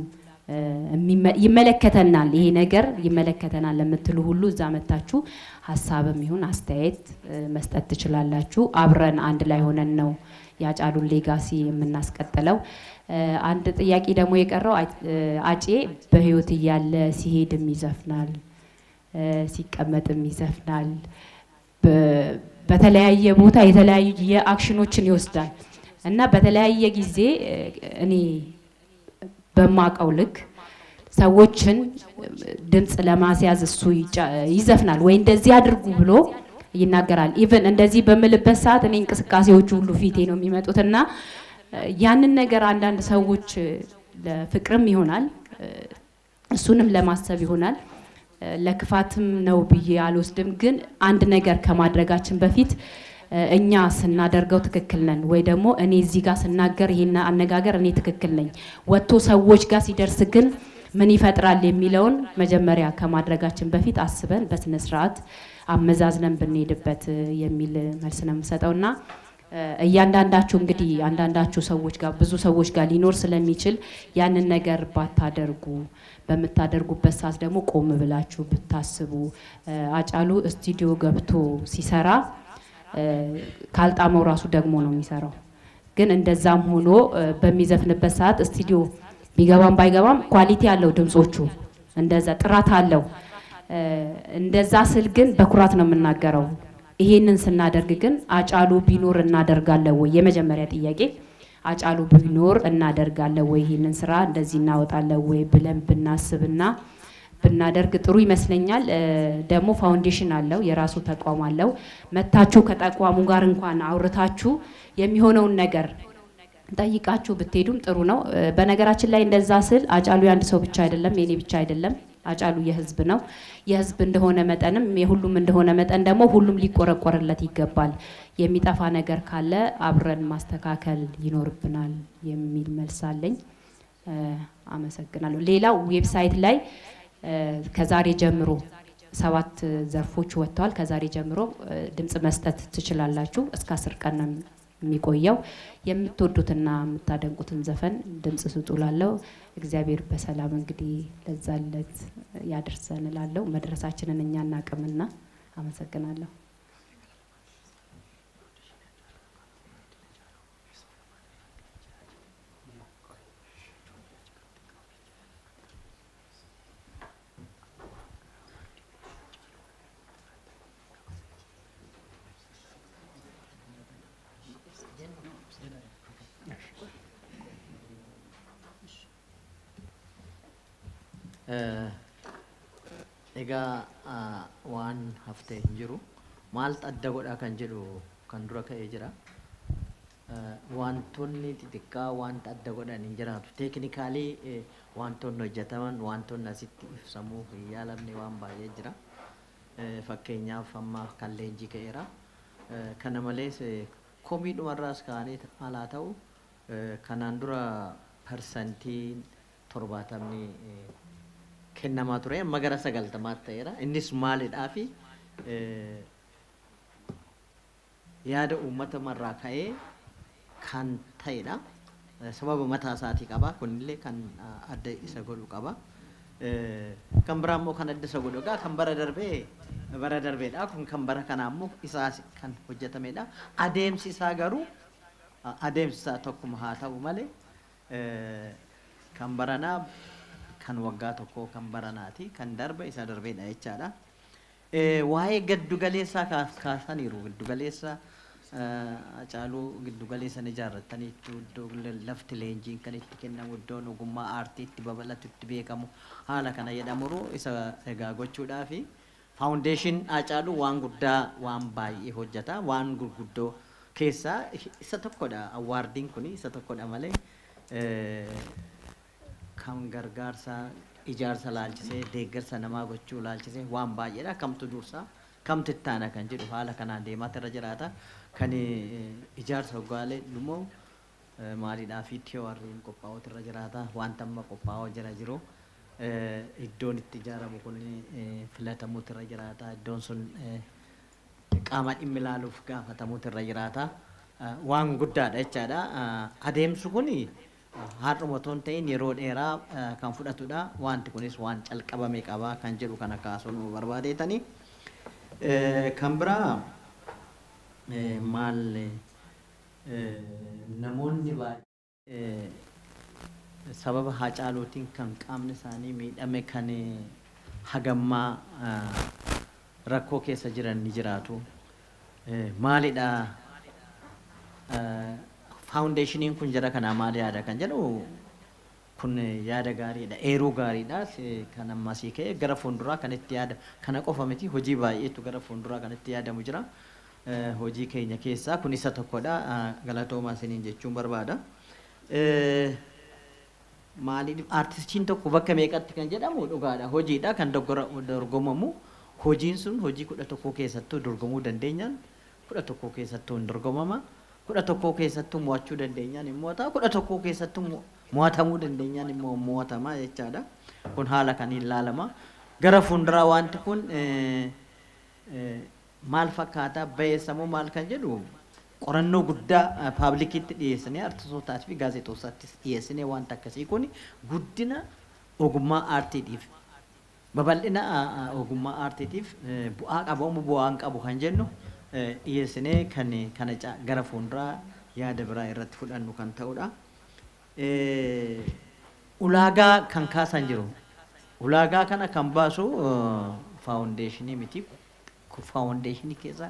ይመለከተናል፣ ይሄ ነገር ይመለከተናል ለምትሉ ሁሉ እዛ መታችሁ ሀሳብም ይሁን አስተያየት መስጠት ትችላላችሁ። አብረን አንድ ላይ ሆነን ነው ያጫሉን ሌጋሲ የምናስቀጥለው። አንድ ጥያቄ ደግሞ የቀረው አጬ በህይወት እያለ ሲሄድም ይዘፍናል፣ ሲቀመጥም ይዘፍናል፣ በተለያየ ቦታ የተለያየ አክሽኖችን ይወስዳል እና በተለያየ ጊዜ እኔ በማቀው ልክ ሰዎችን ድምጽ ለማስያዝ እሱ ይዘፍናል ወይ እንደዚህ አድርጉ ብሎ ይናገራል። ኢቭን እንደዚህ በመልበት ሰዓት እኔ እንቅስቃሴዎቹ ሁሉ ፊቴ ነው የሚመጡትና ያንን ነገር አንዳንድ ሰዎች ለፍቅርም ይሆናል እሱንም ለማሰብ ይሆናል ለክፋትም ነው ብዬ አልወስድም። ግን አንድ ነገር ከማድረጋችን በፊት እኛ ስናደርገው ትክክል ነን ወይ ደግሞ እኔ እዚህ ጋር ስናገር ይሄን አነጋገር እኔ ትክክል ነኝ ወጥቶ ሰዎች ጋር ሲደርስ ግን ምን ይፈጥራል የሚለውን መጀመሪያ ከማድረጋችን በፊት አስበን በስነ ስርዓት አመዛዝነን ብንሄድበት የሚል መልስ ነው የምሰጠውና እያንዳንዳችሁ እንግዲህ አንዳንዳችሁ ሰዎች ጋር ብዙ ሰዎች ጋር ሊኖር ስለሚችል ያንን ነገር ባታደርጉ በመታደርጉበት ሰዓት ደግሞ ቆም ብላችሁ ብታስቡ አጫሉ ስቱዲዮ ገብቶ ሲሰራ ካልጣመው ራሱ ደግሞ ነው የሚሰራው። ግን እንደዛም ሆኖ በሚዘፍንበት ሰዓት ስቱዲዮ ቢገባም ባይገባም ኳሊቲ ያለው ድምጾቹ እንደዛ ጥራት አለው። እንደዛ ስል ግን በኩራት ነው የምናገረው። ይሄንን ስናደርግ ግን አጫሉ ቢኖር እናደርጋለን ወይ? የመጀመሪያ ጥያቄ አጫሉ ቢኖር እናደርጋለን ወይ? ይሄንን ስራ እንደዚህ እናወጣለን ወይ ብለን ብናስብና ብናደርግ ጥሩ ይመስለኛል። ደግሞ ፋውንዴሽን አለው፣ የራሱ ተቋም አለው። መታችሁ ከተቋሙ ጋር እንኳን አውርታችሁ የሚሆነውን ነገር ጠይቃችሁ ብትሄዱም ጥሩ ነው። በነገራችን ላይ እንደዛ ስል አጫሉ ያንድ ሰው ብቻ አይደለም፣ የኔ ብቻ አይደለም። አጫሉ የህዝብ ነው። የህዝብ እንደሆነ መጠንም የሁሉም እንደሆነ መጠን ደግሞ ሁሉም ሊቆረቆርለት ይገባል። የሚጠፋ ነገር ካለ አብረን ማስተካከል ይኖርብናል የሚል መልስ አለኝ። አመሰግናለሁ። ሌላው ዌብሳይት ላይ ከዛሬ ጀምሮ 7 ዘርፎች ወጥተዋል። ከዛሬ ጀምሮ ድምጽ መስጠት ትችላላችሁ። እስከ 10 ቀን ነው የሚቆየው። የምትወዱትና የምታደንቁትን ዘፈን ድምጽ ስጡላለው። እግዚአብሔር በሰላም እንግዲህ ለዛለት ያደርሰን እላለሁ። መድረሳችንን እኛ እናቅምና አመሰግናለሁ። Egaa waan haftee hin jiru maaltu adda godhaa kan jedhu kan dura ka'ee jira. Wantoonni xixiqqaa wanta adda godhan hin jiraatu. Teeknikaalii wantoonni hojjetaman wantoonni asitti ibsamuu hin yaalamne waan baay'ee jira. Fakkeenyaaf amma kan leenjii ka'eera. Kana malees komiidhumarraas ka'anii alaa ta'u kanaan dura parsantiin 70 kennamaa ture amma gara 90 ta'eera. Innis maalidhaa fi yaada uummata marraa ka'ee kan ta'edha. Sababa mataa isaatii qaba. Kunillee kan adda isa godhu qaba. Kan biraa immoo kan adda isa godhu egaa kan bara darbeedha. Kun kan bara kanaa immoo isaas kan hojjetamedha. Adeemsi isaa garuu adeemsi isaa tokkuma haa ta'u malee kan baranaa kan waggaa tokko kan baranaati kan darbe isa darbeedha jechaadha. Waa'ee giddu galeessaa kaasaniiru. Giddu galeessa Hacaaluu giddu galeessan ijaarratanii iddoo lafti leenjiin kan itti kennamu iddoon ogummaa aartii itti babal'atu itti beekamu haala kana jedhamu isa egaa gochuudhaafi faawundeeshin Hacaaluu waan guddaa waan baay'ee hojjeta waan gurguddoo keessaa isa tokkodha awwaardiin kun isa tokkodha malee kan gargaarsa ijaarsa laalchisee deeggarsa namaa gochuu laalchisee waan baay'eedha kamtu dursa kamtu ittaana kan jedhu haala kanaan deemaa irra jiraata kan ijaarsa hoggaalee immoo maaliidhaa fi tiyooriin qophaa'uutu irra jiraata wanta amma qophaa'uu jira jiru iddoon itti ijaaramu kun filatamuutu irra jiraata iddoon sun qaama dhimmi ilaaluuf gaafatamuutu irra jiraata waan guddaadha jechaadha adeemsu kun har'uma otoo hin ta'in yeroo dheeraa kan fudhatudha wanti kunis waan calqabame qaba kan jedhu kana kaasuun nu barbaadeetanii kan biraa maal namoonni baay'ee sababa Hacaaluutiin kan qaamni isaanii miidhame kan hagammaa rakkoo keessa jiran ni jiraatu maalidha faawundeeshiniin kun jara kanaa maal yaada kan jedhu kun yaada gaariidha eeruu gaariidha kan ammasii ka'e gara fuulduraa kan itti yaada kana qofa miti hojii baay'eetu gara fuulduraa kan itti yaadamu jira hojii keenya keessaa kun isa tokkodha galatoomaa isiniin jechuun barbaada maaliif aartistiin tokko bakka meeqatti kan jedhamu dhugaadha hojiidha kan dorgomamu hojiin sun hojii 11 keessattuu dorgomuu dandeenyaan 11 keessattuu hin dorgomama 11 keessattuu mo'achuu dandeenyaan immoo ta'a 11 keessattuu mo'atamuu dandeenyaan immoo mo'atamaa jechaadha kun haala kan ilaalama gara fuulduraa wanti kun maal fakkaata bayeessamoo maal kan jedhu qorannoo guddaa paablikiitti dhiyeessinee artistootaas fi gaazexeessootaattis dhiyeessinee wanta akkasii kun guddina ogummaa aartiitiif babal'ina ogummaa aartiitiif bu'aa qabu bu'aa hin qabu kan jennu dhiyeessinee kan kana gara fuulduraa yaada biraa irratti fudhannu kan ta'udha. Ulaagaa kan kaasan jiru ulaagaa kana kan baasu faawundeeshinii miti faawundeeshinii keessa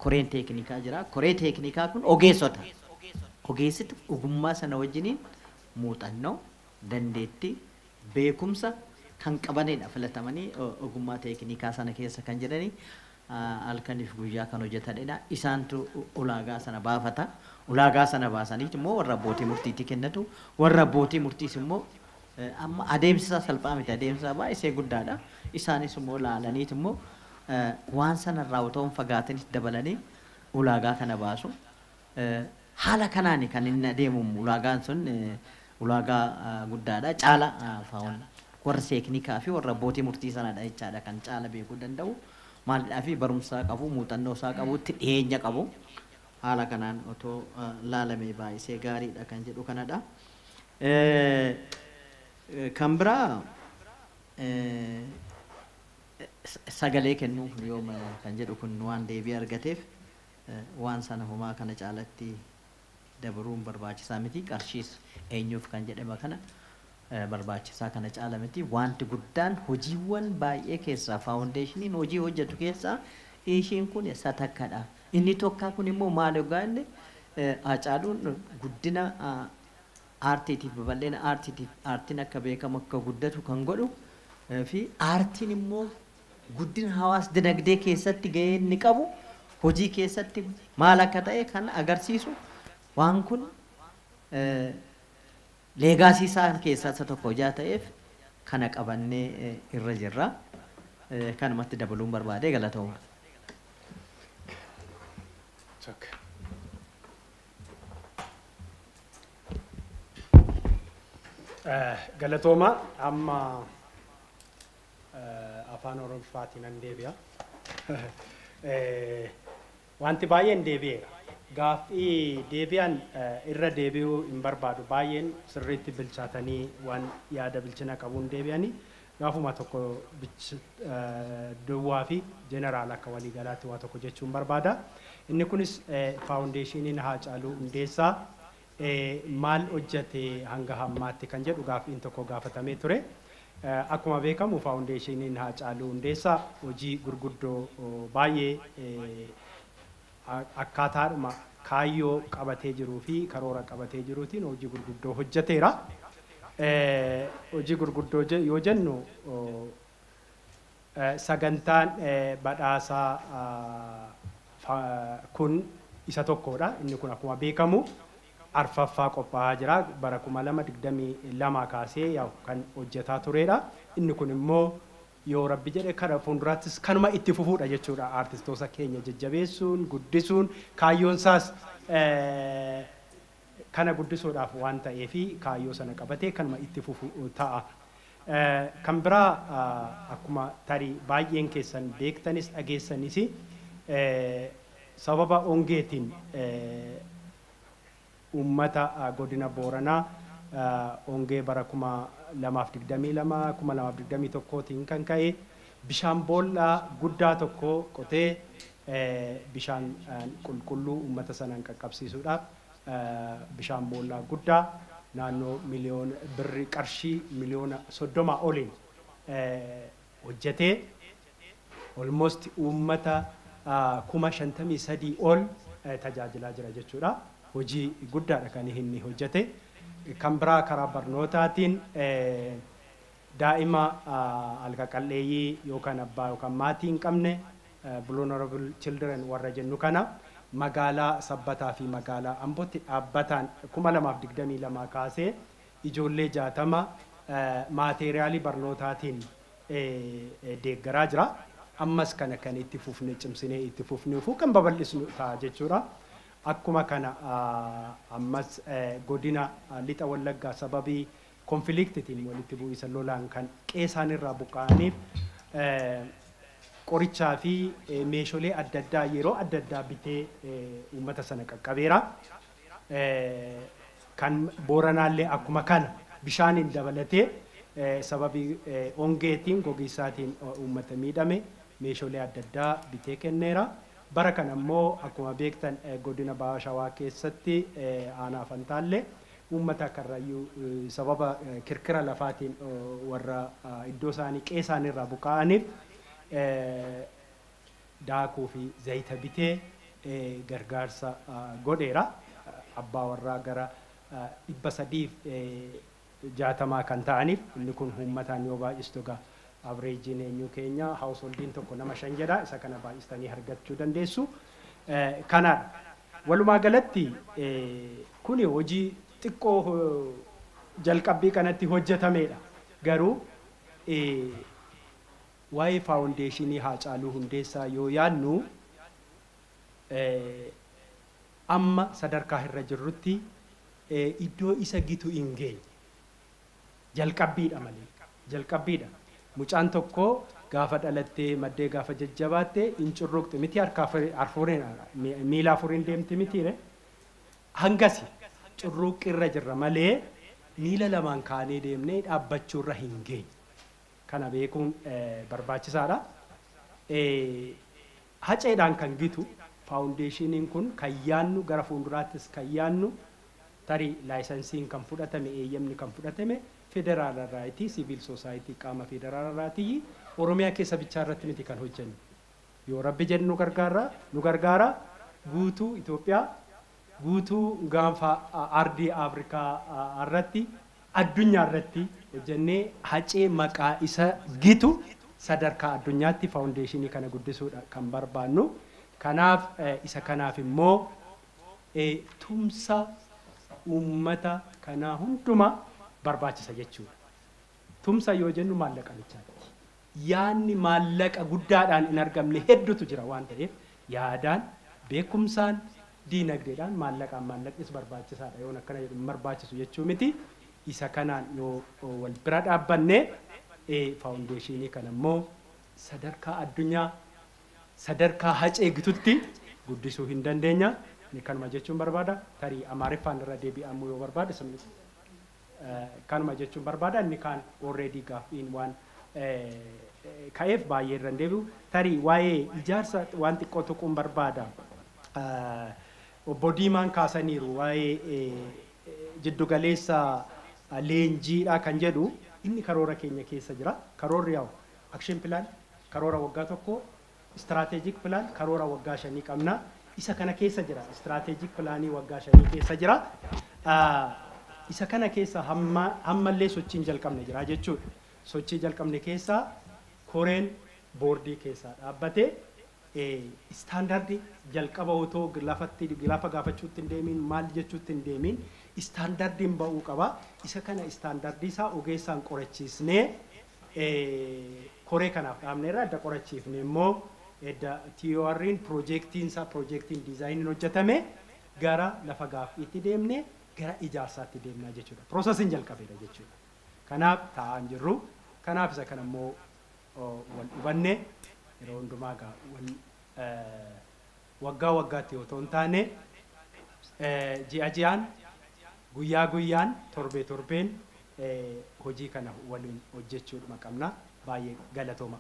koreen teeknikaa jira koree teeknikaa kun ogeessota ogeessitu ogummaa sana wajjiniin muuxannoo dandeettii beekumsa kan qabanidha filatamanii ogummaa teeknikaa sana keessa kan jiranii halkaniif guyyaa kan hojjetanidha isaantu ulaagaa sana baafata ulaagaa sana baasanii immoo warra abbootii murtiitti kennatu warra abbootii murtiis immoo amma adeemsa salphaa miti adeemsa baay'ee guddaadha isaanis immoo laalaniit immoo waan sanarraa otoo hin fagaatin dabalanii ulaagaa kana baasu haala kanaan kan inni adeemu ulaagaan sun ulaagaa guddaadha caala faawun warra teeknikaa fi warra abbootii murtii sanadha jechaadha kan caala beekuu danda'u maalidhaa fi barumsaa qabu muuxannoo isaa qabutti dhiyeenya qabu haala kanaan otoo laalamee baay'isee gaariidha kan jedhu kanadha kan biraa sagalee kennuu yooma kan jedhu kun waan deebii argateef waan sana homaa kana caalatti dabaruun barbaachisaa miti qarshiis eenyuuf kan jedhama kana barbaachisaa kana caala miti wanti guddaan hojiiwwan baay'ee keessaa faawundeeshiniin hojii hojjetu keessaa ishiin kun isa takkadha inni tokkaa kun immoo maal yogaa inni Hacaaluun guddina aartiitiif babal'ina aartiitiif aartiin akka beekamu akka guddatu kan godhu fi aartiin immoo guddina hawaas dinagdee keessatti gahee inni qabu hojii keessatti maal akka ta'e kan agarsiisu waan kun leegaasii isaa keessaa isa tokko hojaa ta'eef kana qabannee irra jirra kanumatti dabaluun barbaade galatooma. Galatooma amma afaan Oromootiin an deebi'a. Wanti baay'een deebi'eera. Gaaffii deebi'an irra deebi'uu hin barbaadu baay'een sirriitti bilchaatanii waan yaada bilchina qabuun deebi'anii gaafuma tokko duwwaa fi jeneraal akka waliigalaatti waa tokko jechuun barbaada. Inni kunis faawundeeshiniin Hacaaluu Hundeessaa maal hojjete hanga hammaatti kan jedhu gaaffiin tokko gaafatamee ture. Akkuma beekamu faawundeeshiniin Hacaaluu Hundeessaa hojii gurguddoo baay'ee akkaataadhuma kaayyoo qabatee jiruu fi karoora qabatee jiruutiin hojii gurguddoo hojjeteera. Hojii gurguddoo yoo jennu sagantaan badhaasaa kun isa tokkodha. Inni kun akkuma beekamu arfaffaa qophaa'aa jira. Bara 2022 kaasee kan hojjetaa turedha. Inni kun immoo yoo rabbi jedhe kana fuulduraattis kanuma itti fufuudha jechuudha. Artistoota keenya jajjabeessuun, guddisuun, kaayyoon isaas kana guddisuudhaaf waan ta'eefi kaayyoo sana qabatee kanuma itti fufu ta'a. Kan biraa akkuma tarii baay'een keessan beektanis dhageessanis sababa hongeetiin uummata godina Booranaa hongee bara 2022 2021tiin kan ka'e bishaan boollaa guddaa tokko qotee bishaan qulqulluu uummata sanaan qaqqabsiisuudhaaf bishaan boollaa guddaa naannoo miliyoona birrii qarshii miliyoona 30 oliin hojjetee almost uummata 53,000 ol tajaajilaa jira jechuudha. Hojii guddaadha kan inni hojjete. Kan biraa karaa barnootaatiin daa'ima alqaqalleeyyii yookaan abbaa yookaan maatii hin qabne vulnerable children warra jennu kana magaalaa Sabbataa fi magaalaa Ambootti dhaabbataan 2022 kaasee ijoollee 60 maateeriyaalii barnootaatiin deeggaraa jira. Ammas kana kan itti fufne cimsinee itti fufnuufu kan babal'isnu ta'a jechuudha. Akkuma kana ammas godina lixa Wallaggaa sababii konfliktiitiin walitti bu'iinsa lolaan kan qeesaan irraa buqqa'aniif qorichaa fi meeshaalee adda addaa yeroo adda addaa bitee uummata sana qaqqabeera. Kan Booranaallee akkuma kana bishaaniin dabalatee sababii hongeetiin gogiinsaatiin uummata miidhame meeshaalee adda addaa bitee kenneera. Bara kana immoo akkuma beektan godina Baha Shawaa keessatti aanaa Fantaallee uummata karrayyuu sababa kirkira lafaatiin warra iddoo isaanii qeesaan irraa buqqa'aniif daakuu fi zayita bitee gargaarsa godheera. Abbaa warraa gara 360 kan ta'aniif inni kun uummataan yoo baay'istu gaa averejin eenyu keenya householdiin tokko nama 5 jedha. Isa kana baay'istanii argachuu dandeessu. Kanaadha. Walumaa galatti kuni hojii xiqqoo jalqabbii kanatti hojjetamedha. Garuu waa'ee faawundeeshinii Haacaaluu Hundeessaa yoo yaadnu amma sadarkaa irra jirrutti iddoo isa gitu hin geenye. Jalqabbiidha malee. Jalqabbiidha. Mucaan tokko gaafa dhalattee maddee gaafa jajjabaatte hin curruqxi miti harka afuriin miila afuriin deemti mitiire. Hangasi curruqqirra jirra malee miila lamaan kaanee deemnee dhaabbachuurra hin geenye. Kana beekuun barbaachisaadha. Haceedhaan kan gitu faawundeeshiniin kun kan yaannu gara fuulduraattis kan yaannu tarii laayisansiin kan fudhatame eeyyamni kan fudhatame federaala irraatii siviil soosaayitii qaama federaala irraatii Oromiyaa keessa bichaa irratti miti kan hojjennu. Yoo rabbi jedhu nu gargaara guutuu Itoophiyaa guutuu gaanfa ardii Afrikaa irratti addunyaa irratti hojjennee hacee maqaa isa gitu sadarkaa addunyaatti faawundeeshinii kana guddisuudha kan barbaannu. Kanaaf isa kanaaf immoo tumsa uummata kanaa hundumaa barbaachisa jechuudha. Tumsa yoo jennu maallaqa jechaadha. Yaanni maallaqa guddaadhaan hin argamne hedduutu jira waan ta'eef yaadaan beekumsaan diinagdeedhaan maallaqnis barbaachisaadha. Yoo akkana jedhu barbaachisu jechuu miti. Isa kanaan yoo wal bira dhaabbanne faawundeeshinii kana immoo sadarkaa addunyaa sadarkaa hacee gitutti guddisuu hin dandeenya. Ni kanuma jechuun barbaada. Tarii Amaariffaan irra deebi'amuu yoo barbaade kanuma jechuun barbaada. Inni kaan already gaaffiin waan ka'eef baay'ee irra deebi'u. Tarii waa'ee ijaarsa waan xiqqoo tuquun barbaada. Obbo Diimaan kaasaniiru waa'ee jiddugaleessa leenjiidha kan jedhu inni karoora keenya keessa jira. Karoorri yaa'u action plan karoora waggaa tokko strategic plan karoora waggaa 5 qabna. isa kana keessa jira strategic plaanii waggaa 5 keessa jira isa kana keessa hammallee sochiin jalqabne jira jechuudha sochii jalqabne keessa koreen boordii keessa dhaabbatee standardi jalqaba otoo lafa gaafachuutti hin deemin maal jechuutti hin deemin standardiin ba'uu qaba isa kana standardii isaa ogeessaan qorachiisnee koree kanaaf dhaabneerra adda qorachiifne immoo edda TORin projectiin designin hojjetame gara lafa gaaffiitti deemne gara ijaarsaatti deemnaa jechuudha processin jalqabeedha jechuudha kanaaf taa'an jirru kanaaf isa kana immoo wal hubanne yeroo hundumaa waggaa waggaatti otoo hin taane ji'a ji'aan guyyaa guyyaan torbeen hojii kana waliin hojjechuudha qabna baay'ee galatooma.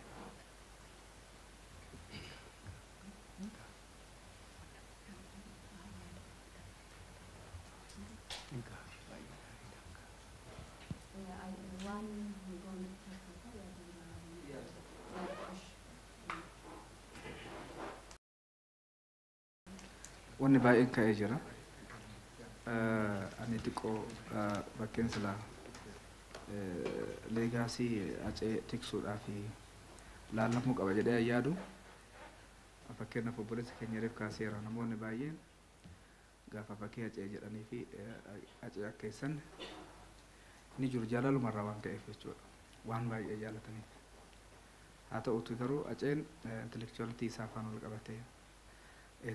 Wanni baay'een ka'ee jira. Ani xiqqoo bakkeen silaa leegaasii acee tiksuudhaaf laallamuu qaba jedhee yaadu. Fakkeenyaaf obboleessa keenya reef kaaseera namoonni baay'een gaafa fakkii acee jedhanii fi acee akkeessan ni jiru jaalalumarraa waan ta'eef jechuudha. Waan baay'ee jaalataniif. Haa ta'uutu garuu aceen intelektuwaalitii isaa afaan wal qabatee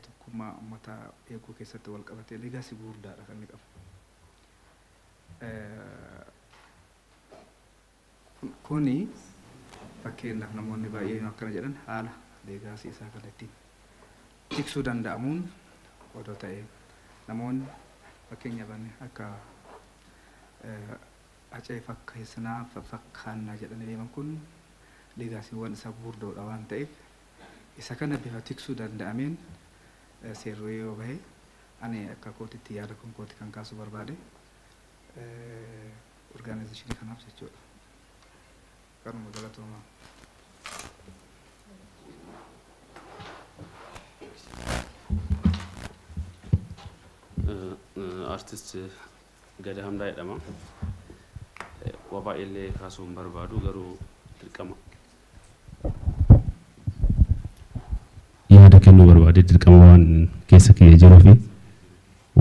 tokkummaa uummata eeguu keessatti wal qabatee leegaasii guddaadha kan inni qabu. Kuni fakkeenyaaf namoonni baay'een akkana jedhan haala leegaasii isaa kan ittiin tiksuu danda'amuun odoo ta'ee namoonni fakkeenyaaf akka acee fakkeessinaa fakkaannaa jedhanii deeman kun leegaasiiwwan isaa guddoodha waan ta'eef isa kana bifa tiksuu danda'ameen seerri yoo bahe ani akka kootitti yaada kun kooti kan kaasuu barbaade organizationii kanaaf jechuudha. Kanuma galatoomaa. Artist Gada Hamdaa jedhama. Waa baay'ee kaasuu hin barbaadu garuu dirqama. Yaada kennuu barbaade dirqama waan keessa kiyya jiruu fi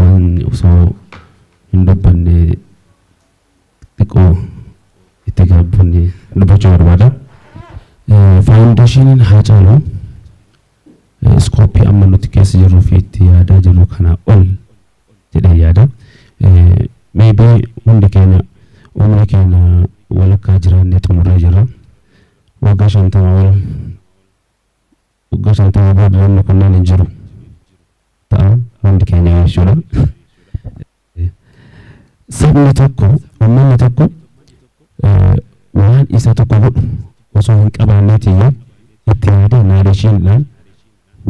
waan osoo hin dubbanne xiqqoo itti gaabbanne dubbachuu barbaada. Faawundeeshiniin haa caalu iskooppii amma nuti keessa jirruu fi itti yaadaa jirru kanaa ol jedhee yaada. Maybe hundi keenya umri keenya walakkaa jiraannee xumurree jirra. Waggaa 50 ol waggaa 50 booda namni kunneen hin jiru ta'a hundi keenya jechuudha. Sabni tokko uummanni tokko waan isa tokko godhu osoo hin qabaanneetiyyuu itti yaadee naadashiidhaan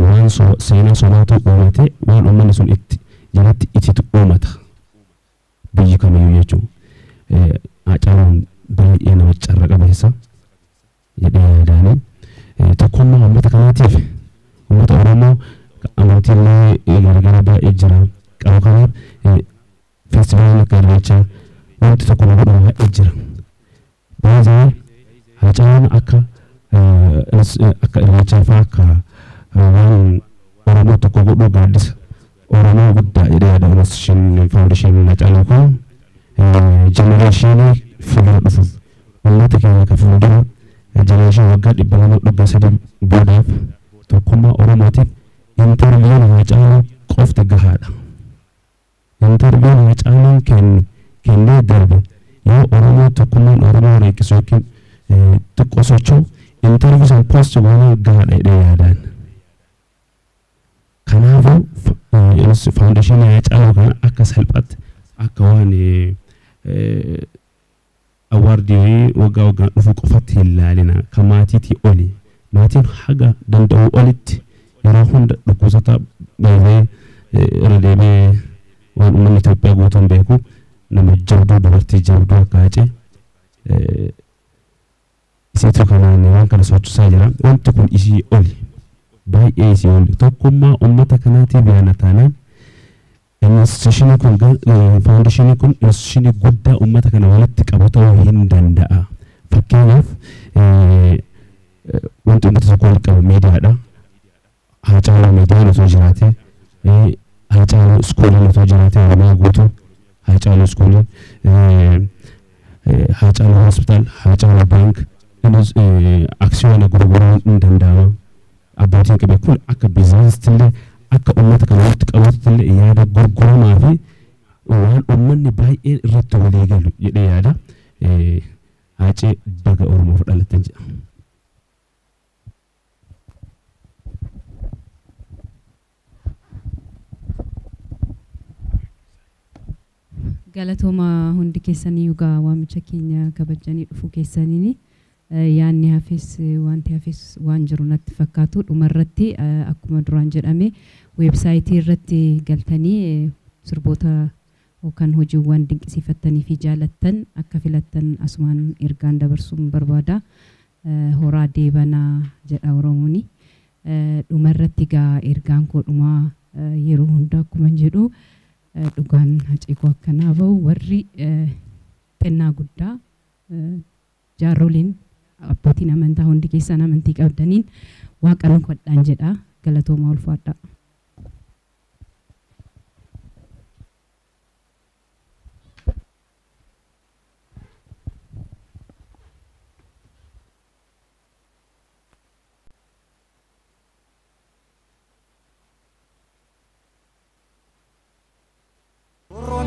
waan seenaa somaatu uumate waan uummanni sun itti jalatti itti uumata biyyi kamiyyuu jechuudha. Hacaaluun baay'ee nama carra qabeessa jedhee yaadaanii tokkummaa uummata kanaatiif uummata Oromoo amantiilee garagaraa baay'ee jira qabu kanaaf feestivaalii akka Irreechaa wanti tokko nu godhu baay'ee jira. Baay'ee Hacaaluun akka Irreechaa fa'aa akka waan Oromoo tokko godhuu gaaddisa Oromoo guddaa jedhee yaada. Faawundeeshiniin Hacaaluu kun jenereeshinii fuuldura dhufuuf uummata keenya akka fuuldura jenereeshinii waggaa 200 boodaaf tokkummaa Oromootiif intarviiwwan Hacaaluu qofti gahaadha. Intarviiwwan Hacaaluun kennee darbe yoo Oromoo tokkummaan Oromoo reekisu yookiin xiqqoo socho'u intarviiwwan san poost goonee gahaadha jedhee yaadaan. Kanaafuu faawundeeshinii Hacaaluu kana akka salphaatti akka waan awaardii waggaa waggaan dhufu qofatti hin ilaalina kan maatiitii oli maatiin haga danda'u olitti yeroo hunda dhukkubsata baay'ee irra deemee waan uummanni Itoophiyaa guutuun beeku nama jabduu dubartii jabduu akka Hacee isiitu kanaan waan kana sochoosaa jira. Wanti kun isii oli baay'ee isii ol tokkummaa uummata kanaatiif yaana taanaan institutionii kun faawundeeshinii kun institutionii guddaa uummata kana walitti qabu ta'uu hin danda'a. Fakkeenyaaf wanti uummata tokko walitti qabu miidiyaadha. Haacaaluu miidiyaan osoo jiraate Haacaaluu iskooliin osoo jiraate Oromiyaa guutuu Haacaaluu iskooliin Haacaaluu hospitaal Haacaaluu baank aksiyoona gurguruun hin danda'ama. Abbootiin qabee kun akka biizinasiitti illee akka uummata kana walitti qabatutti illee yaada gurguramaa fi waan uummanni baay'een irratti walii galu jedhee yaada. Haacee baga Oromoof dhalattan jedha. Galatooma hundi keessanii yugaa waamicha keenya kabajanii dhufuu keessaniini yaanni hafes wanti hafes waan jiru natti fakkaatu dhumarratti akkuma duraan jedhame weebsaayitii irratti galtanii sirboota yookaan hojiiwwan dinqisiifattanii fi jaalattan akka filattan asumaan ergaan dabarsuun barbaada. Horaa deebanaa jedha Oromooni. Dhumarratti gaa ergaan koo dhumaa yeroo hunda akkuma jedhu dhugaan haceekoo akkanaa bahu warri xinnaa guddaa jaaroliin abbootiin amantaa hundi keessan amantii qabdaniin Waaqa nu kadhaan jedha. Galatoomaa ulfaadhaa.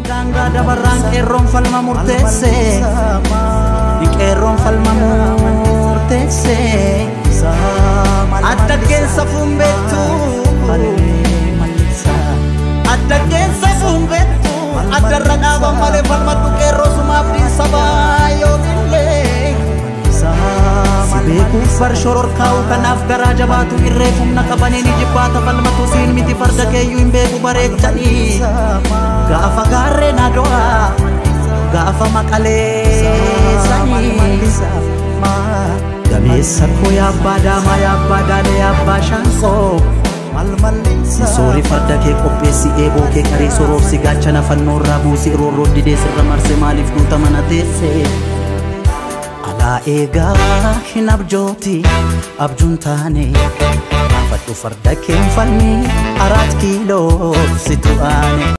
Danga dabarang kerong falma murtese Kerong falma murtese Adda gensa fumbetu Adda gensa fumbetu Adda ragaba male falma tu kero sumabdin sabayo dille Sibeku far shoror kau kanaf garaja batu irrefum nakabanini jibata falma tu sin miti farda keyu imbeku barek jani Gaafa garre na doa Gaafa makale sani Gameessa ko yabbada ma yabbada de yabba shanko Sisori farda kee qopheessi eeboo kee karee soroorsi gaachana fannoorraa buusi roorroo didee sirra marse maaliif nuuta mana teesse Alaa eegaa hin abjooti abjuun taane Fadhu farda kee falmi 4 kiiloo situ aane